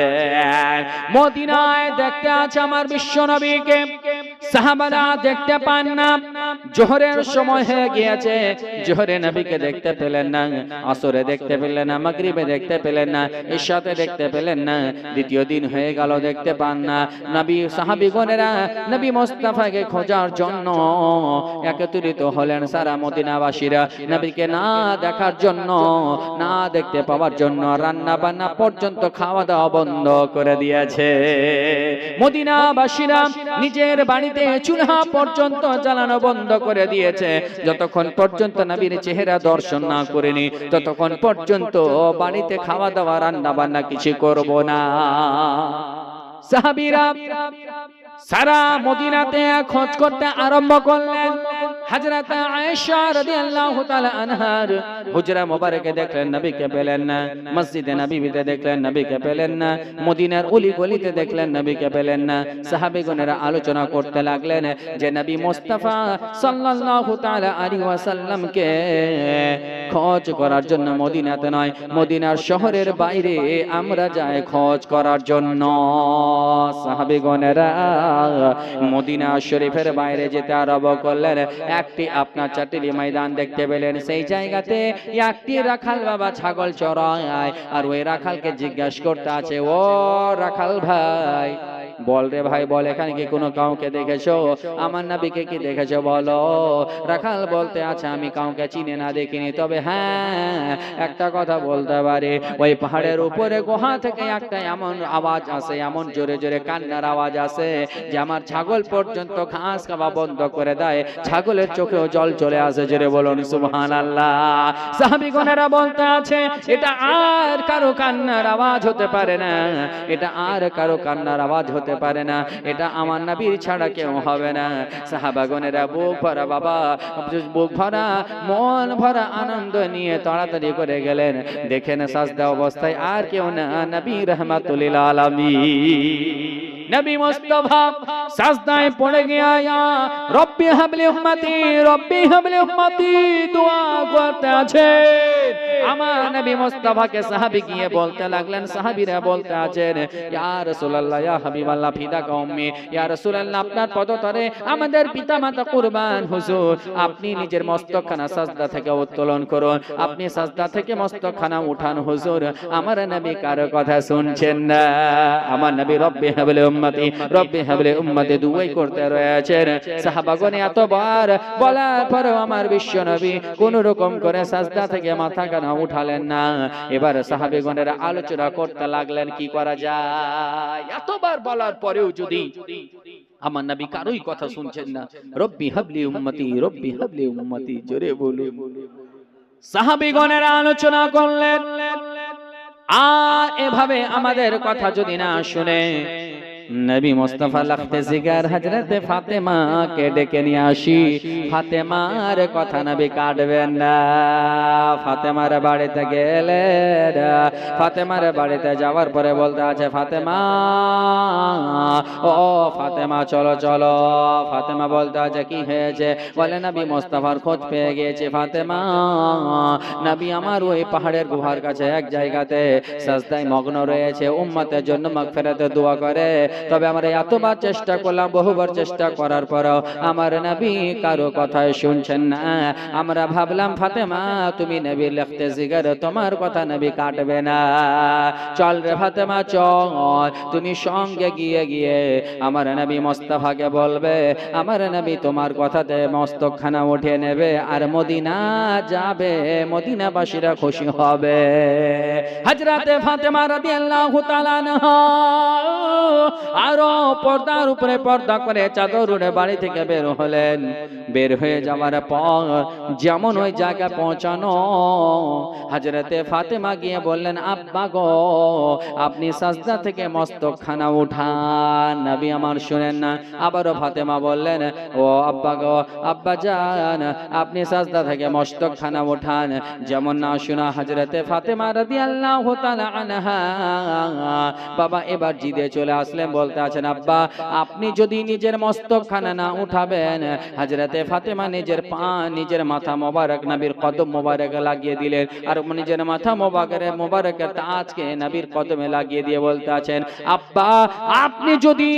মদিনায় দেখতে আছে আমার বিশ্বনবীকে, সাহাবারা দেখতে পান না। জোহরের সময় হয়ে গিয়েছে, জোহরে নবীকে দেখতে পেলেন না, আসরে দেখতে পেলেন না, মাগরিবে দেখতে পেলেন না, ইশাতে দেখতে পেলেন না। দ্বিতীয় দিন হয়ে গেল, দেখতে পান না। নবী সাহাবীগণেরা নবী মুস্তাফাকে খোঁজার জন্য একত্রিত হলেন। সারা মদিনাবাসীরা নবীকে না দেখার জন্য, না দেখতে পাওয়ার জন্য রান্না বান্না পর্যন্ত খাওয়া দাওয়া বন্ধ করে দিয়েছে। মদিনাবাসীরা নিজের বাড়ি বাড়িতে চুলহা পর্যন্ত জ্বালানো বন্ধ করে দিয়েছে। যতক্ষণ পর্যন্ত নবীর চেহারা দর্শন না করেনি ততক্ষণ পর্যন্ত বাড়িতে খাওয়া দাওয়া রান্না বান্না কিছু করব না। সাহাবীরা সারা মদিনাতে খোঁজ করতে আরম্ভ করলেন। হযরত আয়েশা রাদিয়াল্লাহু তাআলা আনহার হুজরা মোবারকে দেখলেন নবীকে পেলেন না, মসজিদে নববীতে দেখলেন নবীকে পেলেন না, মদিনার অলি গলিতে দেখলেন নবীকে পেলেন না। সাহাবীগণেরা আলোচনা করতে লাগলেন যে নবী মুস্তাফা সাল্লাল্লাহু তাআলা আলাইহি ওয়াসাল্লামকে খোঁজ করার জন্য মদিনাতে নয়, মদিনার শহরের বাইরে আমরা যাই খোঁজ করার জন্য। সাহাবীগণেরা মদিনা শরীফের বাইরে যেতে আরম্ভ করলেন। একটি আপনার চাটিলি ময়দান দেখতে পেলেন, সেই জায়গাতে একটি রাখাল বাবা ছাগল চড়ায়, আর ওই রাখালকে জিজ্ঞাসা করতে আছে, ও রাখাল ভাই বল রে ভাই বল, এখানে কি কোনো কাউকে দেখেছো? আমার নবীকে কি দেখেছো বলো? রাখাল বলতে আছে আমি কাউকে চিনি না দেখিনি, তবে হ্যাঁ একটা কথা বলতে পারি, ওই পাহাড়ের উপরে গুহা থেকে একটা এমন আওয়াজ আসে, এমন জোরে জোরে কান্নার আওয়াজ আসে যে আমার ছাগল পর্যন্ত ঘাস খাওয়া বন্ধ করে দেয়, ছাগলের চোখেও জল চলে আসে। জোরে বলুন সুবহানাল্লাহ। সাহাবীগণেরা বলতে আছে এটা আর কারো কান্নার আওয়াজ হতে পারে না, এটা আর কারো কান্নার আওয়াজ হতে পারে না, এটা আমার নবীর ছাড়া কেউ হবে না। সাহাবাগণেরা বুক ভরা বাবা, বুক ভরা মন ভরা আনন্দ নিয়ে তাড়াতাড়ি করে গেলেন। দেখেন সাজদা অবস্থায় আর কেউ না, নবী রাহমাতুল লিল আলামিন নবী মুস্তাফা সাজদায় পড়ে গিয়া ইয়া রব্বি হাবলি উম্মতি রব্বি হাবলি উম্মতি দোয়া করতে আছে। আমার নবী মুস্তাফাকে সাহাবী গিয়ে বলতে লাগলেন, সাহাবীরা বলতে আছেন ইয়া রাসূলুল্লাহ ইয়া হাবিবাল্লাহ ফিদাকা উম্মি, ইয়া রাসূলুল্লাহ আপনার পদতলে আমাদের পিতামাতা কুরবান হুজুর, আপনি নিজের মস্তকখানা সাজদা থেকে উত্তোলন করুন, আপনি সাজদা থেকে মস্তকখানা উঠান হুজুর। আমার নবী কারো কথা শুনছেন না, আমার নবী রব্বি হাবলি উম্মতি রব্বি হাবলি উম্মতি দুয়াই করতে রয়েছেন। সাহাবাগণ এতবার বলার পরেও আমার বিশ্ব নবী কোন রকম করে সাজদা থেকে মাথা কানা উঠালেন না। এবার সাহাবীগণেরা আলোচনা করতে লাগলেন কি করা যায়। এতবার বলার পরেও যদি আমার নবী কারোই কথা শুনছেন না, রব্বি হাবলি উম্মতি রব্বি হাবলি উম্মতি, জোরে বলুন। সাহাবীগণেরা আলোচনা করলেন, আর এভাবে আমাদের কথা যদি না শুনে নবী মুস্তাফা লাখতে জিগার হযরত ফাতেমাকে ডেকে নিয়ে আসি। ফাতেমার কথা নবী কাটবেন না। ফাতেমার বাড়িতে গেলেন, ফাতেমার বাড়িতে যাওয়ার পরে বলতে আছে ফাতেমা ও ফাতেমা চলো চলো। ফাতেমা বলতে আছে কি হয়েছে? বলে নবী মুস্তাফার খোঁজ পেয়ে গিয়েছে ফাতেমা, নবী আমার ওই পাহাড়ের গুহার কাছে এক জায়গাতে সাজদায় মগ্ন রয়েছে, উম্মতের জন্য মাগফিরাতের দোয়া করে। তবে আমরা এতবার চেষ্টা করলাম, বহুবার চেষ্টা করার পরও আমার নবী কারো কথাই শুনছেন না। আমরা ভাবলাম ফাতেমা তুমি নবীর লিখতে জিগার, তোমার কথা নবী কাটবে না। চল রে ফাতেমা চল, তুমি সঙ্গে গিয়ে গিয়ে আমার নবী মুস্তাফাকে বলবে আমার নবী তোমার কথাতে মস্তকখানা উঠিয়ে নেবে আর মদিনা যাবে, মদিনাবাসীরা খুশি হবে। হযরতে ফাতেমা রাদিয়াল্লাহু তাআলা আনহা আরো পর্দার উপরে পর্দা করে চাদর উড়ে বাড়ি থেকে বের হলেন। বের হয়ে যাওয়ার পর যেমন ওই জায়গায় পৌঁছানো, হযরতে ফাতেমা গিয়ে বললেন আব্বা গো আপনি সাজদা থেকে মস্তকখানা উঠান। নবী আমার শুনেন না। আবারও ফাতেমা বললেন ও আব্বা গো আব্বা জান আপনি সাজদা থেকে মস্তকখানা উঠান। যেমন না শোনা হযরতে ফাতেমা রাদিয়াল্লাহু তাআলা আনহা বাবা এবার জিদে চলে আসলেন, বলতে আছেন আব্বা আপনি যদি নিজের মস্তকখানা না উঠাবেন। হযরতে ফাতেমা নিজের পা নিজের মাথা মোবারক নবীর কদম মোবারকে লাগিয়ে দিলেন, আর নিজের মাথা মোবারকের তাজকে নবীর কদমে লাগিয়ে দিয়ে বলতে আছেন আব্বা আপনি যদি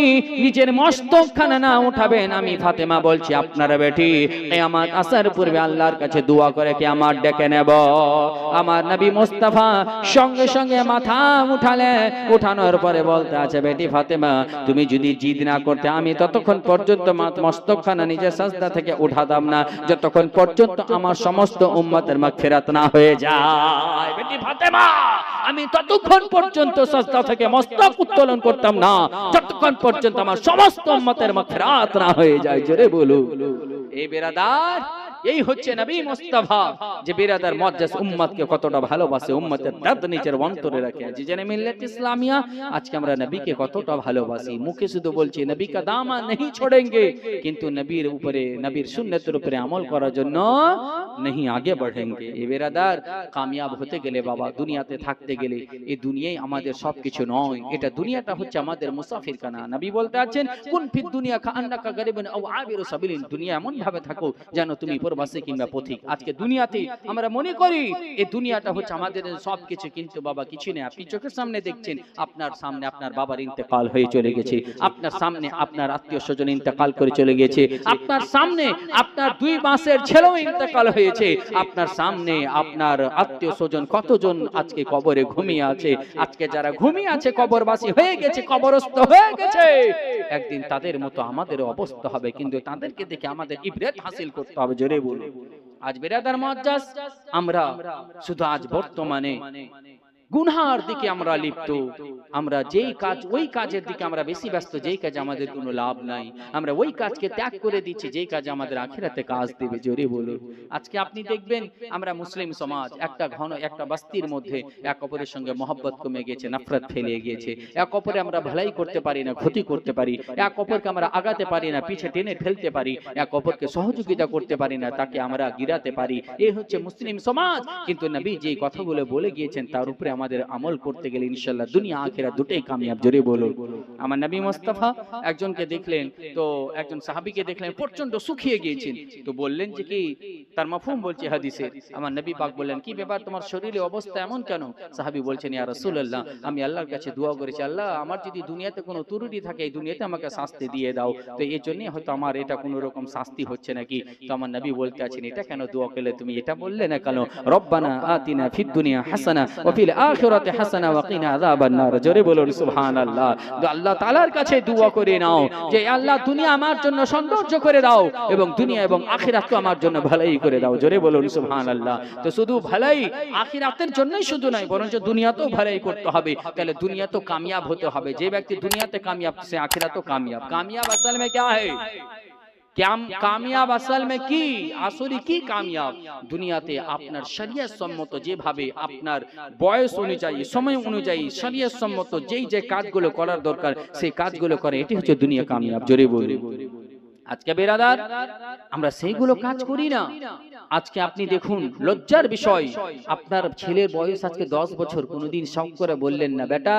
নিজের মস্তকখানা না উঠাবেন, আমি ফাতেমা বলছি আপনার বেটি কিয়ামত আসার পূর্বে আল্লাহর কাছে দোয়া করে কিয়ামত ডেকে নেব। আমার নবী মুস্তাফা সঙ্গে সঙ্গে মাথা উঠালে, উঠানোর পরে বলতে আছে বেটি ফাতেমা ফাতেমা, তুমি যদি জিদ না করতে আমি ততক্ষণ পর্যন্ত মস্তকখানা নিজের সাজদা থেকে উঠাতাম না যতক্ষণ পর্যন্ত আমার সমস্ত উম্মতের মাগফিরাত না হয়ে যায়। বেটি ফাতেমা, আমি ততক্ষণ পর্যন্ত সাজদা থেকে মস্তক উত্তোলন করতাম না যতক্ষণ পর্যন্ত আমার সমস্ত উম্মতের মাগফিরাত না হয়ে যায়। জোরে বলো। এই বেরাদার, এই হচ্ছে নবী মুস্তাফা, যে বিরাদার মুআজ্জাজ উম্মতকে কতটা ভালোবাসে, উম্মতের দর্দ নিজের অন্তরে রাখে। জি জানে মিল্লাত ইসলামিয়া, আজকে আমরা নবীকে কতটা ভালোবাসি। মুখে শুধু বলছি নবী কা দামান नहीं छोड़ेंगे, কিন্তু নবীর উপরে, নবীর সুন্নতের উপরে আমল করার জন্য नहीं आगे बढ़ेंगे। এই বেরাদার, কামিয়াব হতে গেলে বাবা, দুনিয়াতে থাকতে গেলে, এই দুনিয়াই আমাদের সবকিছু নয়। এটা দুনিয়াটা হচ্ছে আমাদের মুসাফির খানা। নবী বলতে আছেন, কুন ফিদ দুনিয়া কাআন্নাকা গারিবুন আও আবিরু সাবিলিন, দুনিয়া এমন ভাবে থাকো যেন তুমি প্রবাসী কিংবা পথিক। আজকে দুনিয়াতে আমরা মনে করি এই দুনিয়াটা হচ্ছে আমাদের সবকিছু, কিন্তু বাবা কিছু নেই। আপনি চোখের সামনে দেখছেন, আপনার সামনে আপনার বাবার ইন্তেকাল হয়ে চলে গেছে, আপনার সামনে আপনার আত্মীয় স্বজন ইন্তেকাল করে চলে গেছে, আপনার সামনে আপনার 2 মাসের ছেলেও ইন্তেকাল হয়েছে, আপনার সামনে আপনার আত্মীয় স্বজন কতজন আজকে কবরে ঘুমিয়ে আছে। আজকে যারা ঘুমিয়ে আছে কবরবাসী হয়ে গেছে, কবরস্থ হয়ে গেছে, একদিন তাদের মতো আমাদেরও অবস্থা হবে, কিন্তু তাদেরকে দেখে আমাদের ইবরাত হাসিল করতে হবে। জোরে বলুন। আজ বিরাদার মুআজ্জাজ, আমরা শুধু আজ বর্তমানে গুনার দিকে আমরা লিপ্ত, আমরা যেই কাজ ওই কাজের দিকে আমরা বেশি ব্যস্ত, যেই কাজে আমাদের কোনো লাভ নাই, আমরা ওই কাজকে ত্যাগ করে দিচ্ছি যেই কাজে আমাদের আখিরাতে কাজ দেবে। জোরে বলুন। আজকে আপনি দেখবেন আমরা মুসলিম সমাজ একটা বস্তির মধ্যে এক অপরের সঙ্গে মহব্বত কমে গেছে, নফরত ফেলে গিয়েছে, এক অপরে আমরা ভালাই করতে পারি না, ক্ষতি করতে পারি, এক অপরকে আমরা আগাতে পারি না, পিছে টেনে ফেলতে পারি, এক অপরকে সহযোগিতা করতে পারি না, তাকে আমরা গিরাতে পারি। এই হচ্ছে মুসলিম সমাজ। কিন্তু নবী যে কথাগুলো বলে গিয়েছেন তার উপরে আমাদের আমল করতে গেলে ইনশাআল্লাহ দুনিয়া আখিরাত দুটোই কামিয়াব। জোরে বলুন। আমার নবী মুস্তাফা একজনকে দেখলেন, তো একজন সাহাবীকে দেখলেন প্রচন্ড শুকিয়ে গিয়েছেন, তো বললেন যে কি, তার মাফহুম বলছে হাদিসে, আমার নবী পাক বললেন, কি ব্যাপার তোমার শরীরের অবস্থা এমন কেন? সাহাবী বলছেন, ইয়া রাসূলুল্লাহ, আমি আল্লাহর কাছে দোয়া করেছি, আল্লাহ আমার যদি দুনিয়াতে কোনো ত্রুটি থাকে এই দুনিয়াতে আমাকে শাস্তি দিয়ে দাও, তো এই জন্য হয়তো আমার এটা কোনো রকম শাস্তি হচ্ছে নাকি। তো আমার নবী বলতে আছেন, এটা কেন দোয়া করলে তুমি? এটা বললে না কেন, রব্বানা আতিনা ফিদ দুনিয়া হাসানা ওয়া ফিল আখিরাতি হাসানা ওয়া কিনা আযাবান নার। জোরে বলুন সুবহানাল্লাহ। তো আল্লাহ তাআলার কাছে দোয়া করে নাও যে আল্লাহ দুনিয়া আমার জন্য সৌন্দর্য করে দাও এবং দুনিয়া এবং আখিরাতকে আমার জন্য ভালাই করে দাও। জোরে বলুন সুবহানাল্লাহ। তো শুধু ভালাই আখিরাতের জন্যই শুধু নয়, বরঞ্চ দুনিয়াতেও ভালাই করতে হবে, তাহলে দুনিয়া তো কামিয়াব হতে হবে। যে ব্যক্তি দুনিয়াতে কামিয়াব সে আখিরাতেও কামিয়াব। কামিয়াব আসল में क्या है? কামিয়াব আসল में কি, আসলে কি কামিয়াব? দুনিয়াতে আপনার শরীয়ত সম্মত যেভাবে আপনার বয়স অনুযায়ী, সময় অনুযায়ী শরীয়ত সম্মত যেই যে কাজগুলো করার দরকার সেই কাজগুলো করে, এটি হচ্ছে দুনিয়া কামিয়াব। জোরে বলি। আজকে বেরাদার আমরা সেইগুলো কাজ করি না। আজকে আপনি দেখুন, লজ্জার বিষয়, আপনার ছেলের বয়স আজকে 10 বছর, কোনোদিন শখ করে বললেন না বেটা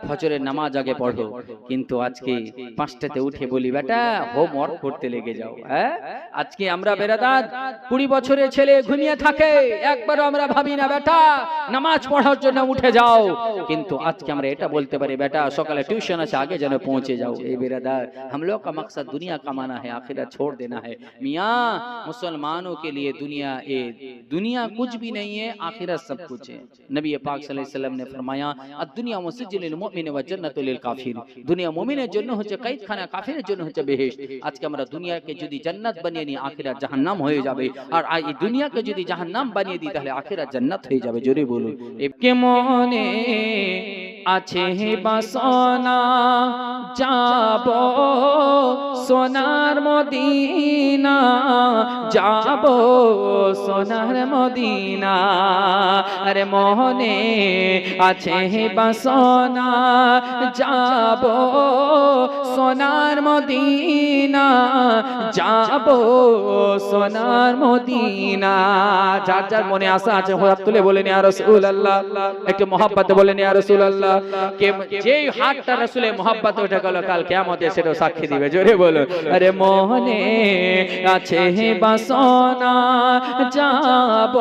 ফজরের নামাজ আগে পড়ো, কিন্তু আজকে 5টাতে উঠে বলি বেটা হোমওয়ার্ক করতে লেগে যাও। হ্যাঁ, আজকে আমরা বেরাদার 20 বছরের ছেলে ঘুমিয়ে থাকে, একবারও আমরা ভাবি না বেটা নামাজ পড়ার জন্য উঠে যাও, কিন্তু আজকে আমরা এটা বলতে পারি বেটা সকালে টিউশন আছে আগে যেন পৌঁছে যাও। এই বেরাদার हम लोग का मकसद दुनिया कमाना है, आखिरत छोड़ देना है। मियाँ मुसलमानों के लिए दुनिया कुछ भी नहीं है, आखिरत सब कुछ है। नबी पाक सल्लल्लाहु अलैहि वसल्लम ने फरमाया दुनिया मुसज्जिलुल मुमिन व जन्नतुल लिल काफिर, दुनिया मुमिনের জন্য হচ্ছে কাইদখানা, কাফিরের জন্য হচ্ছে বেহেশত। আজকে আমরা দুনিয়াকে যদি জান্নাত বানিয়ে নিই আখিরাত জাহান্নাম হয়ে যাবে, আর এই দুনিয়াকে যদি জাহান্নাম বানিয়ে দিই তাহলে আখিরাত জান্নাত হয়ে যাবে। জোরে বলুন। একে মনে আছে বাসনা যাব সোনার মদিনা, যাব সোনার মদিনা, আরে মোহনে আছে বাসনা যাব সোনার মদিনা, যাব সোনার মদিনা। যার যার মনে আশা আছে হাত তুলে বলেন ইয়া রাসূলুল্লাহ, একটু মহব্বতে বলেন ইয়া রাসূলুল্লাহ। কে যেই হাতটা রাসূলের মহব্বতে উঠে গেল কাল কিয়ামতে সেটা সাক্ষী দিবে। জোরে বলো। আরে মোহনে আছে বাসনা যাব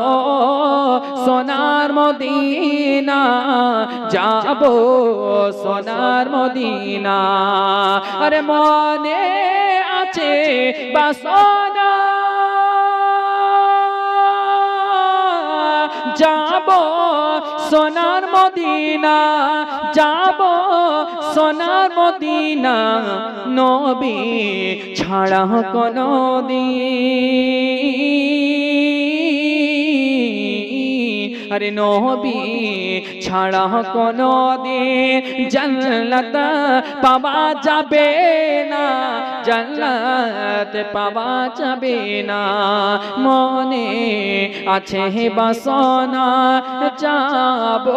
সোনার মদিনা, যাব সোনার মদিনা, আরে মনে আছে বাসনা যাব সোনার মদিনা, যাব সোনার মদিনা, নবী ছাড়া কোনো দিন, আরে নবী ছাড়া কোনো দিন জান্নাত পাওয়া যাবে না, জান্নাত পাওয়া যাবে না। মনে আছে বাসনা যাব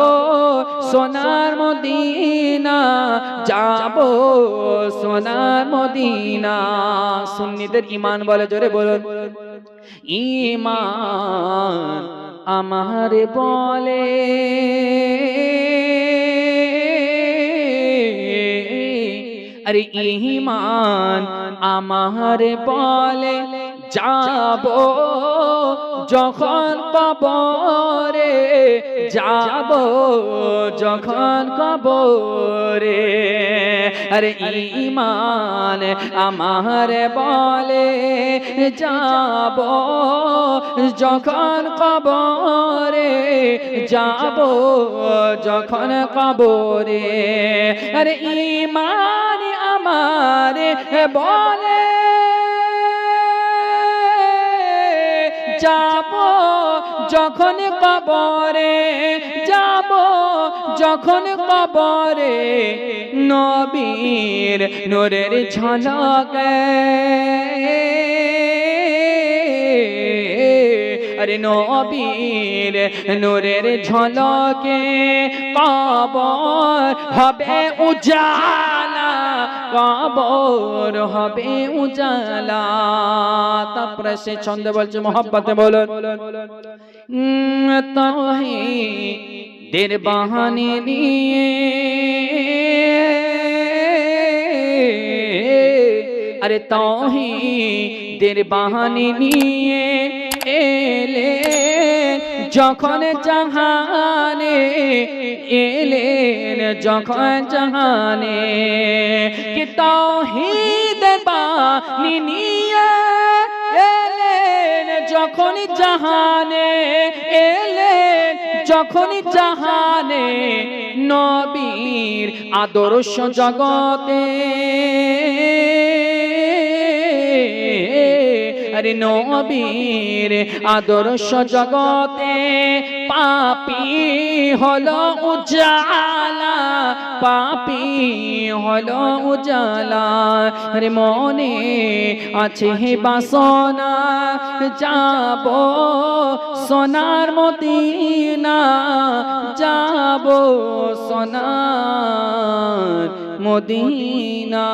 সোনার মদিনা, যাব সোনার মদিনা। সুন্নিদের ঈমান বলে, জোরে বলুন ঈমান আমার বলে, আরে ঈমান আমার বলে, যাব যখন কবরে, যাব যখন কবরে, আরে ঈমান আমার বলে, যাব যখন কবরে, যাব যখন কবরে, আরে ঈমান আমার বলে, যাব যখন কবরে, যাব যখন কবরে, নবীর নূরের ঝলকে, আরে নবীর নূরের ঝলকে কবর হবে উজালা, কবর হবে উজালা। তারপরে সে ছন্দে বলছে, মোহাব্বতে বলুন তাওহীদের বাহানে নিয়ে, আরে তাওহীদের বাহানে নিয়ে এলে যখন জাহানে, এলেন যখন জাহানে, কি তাওহীদের বাণী নিয়ে এলেন যখন জাহানে, এলেন যখন জাহানে, নবীর আদর্শ জগতে, আরে নবীর আদর্শ জগতে পাপী হলো উজালা, পাপী হলো উজালা। আরে মনে আছে বাসনা যাব সোনার মদিনা, যাব সোনার মদিনা।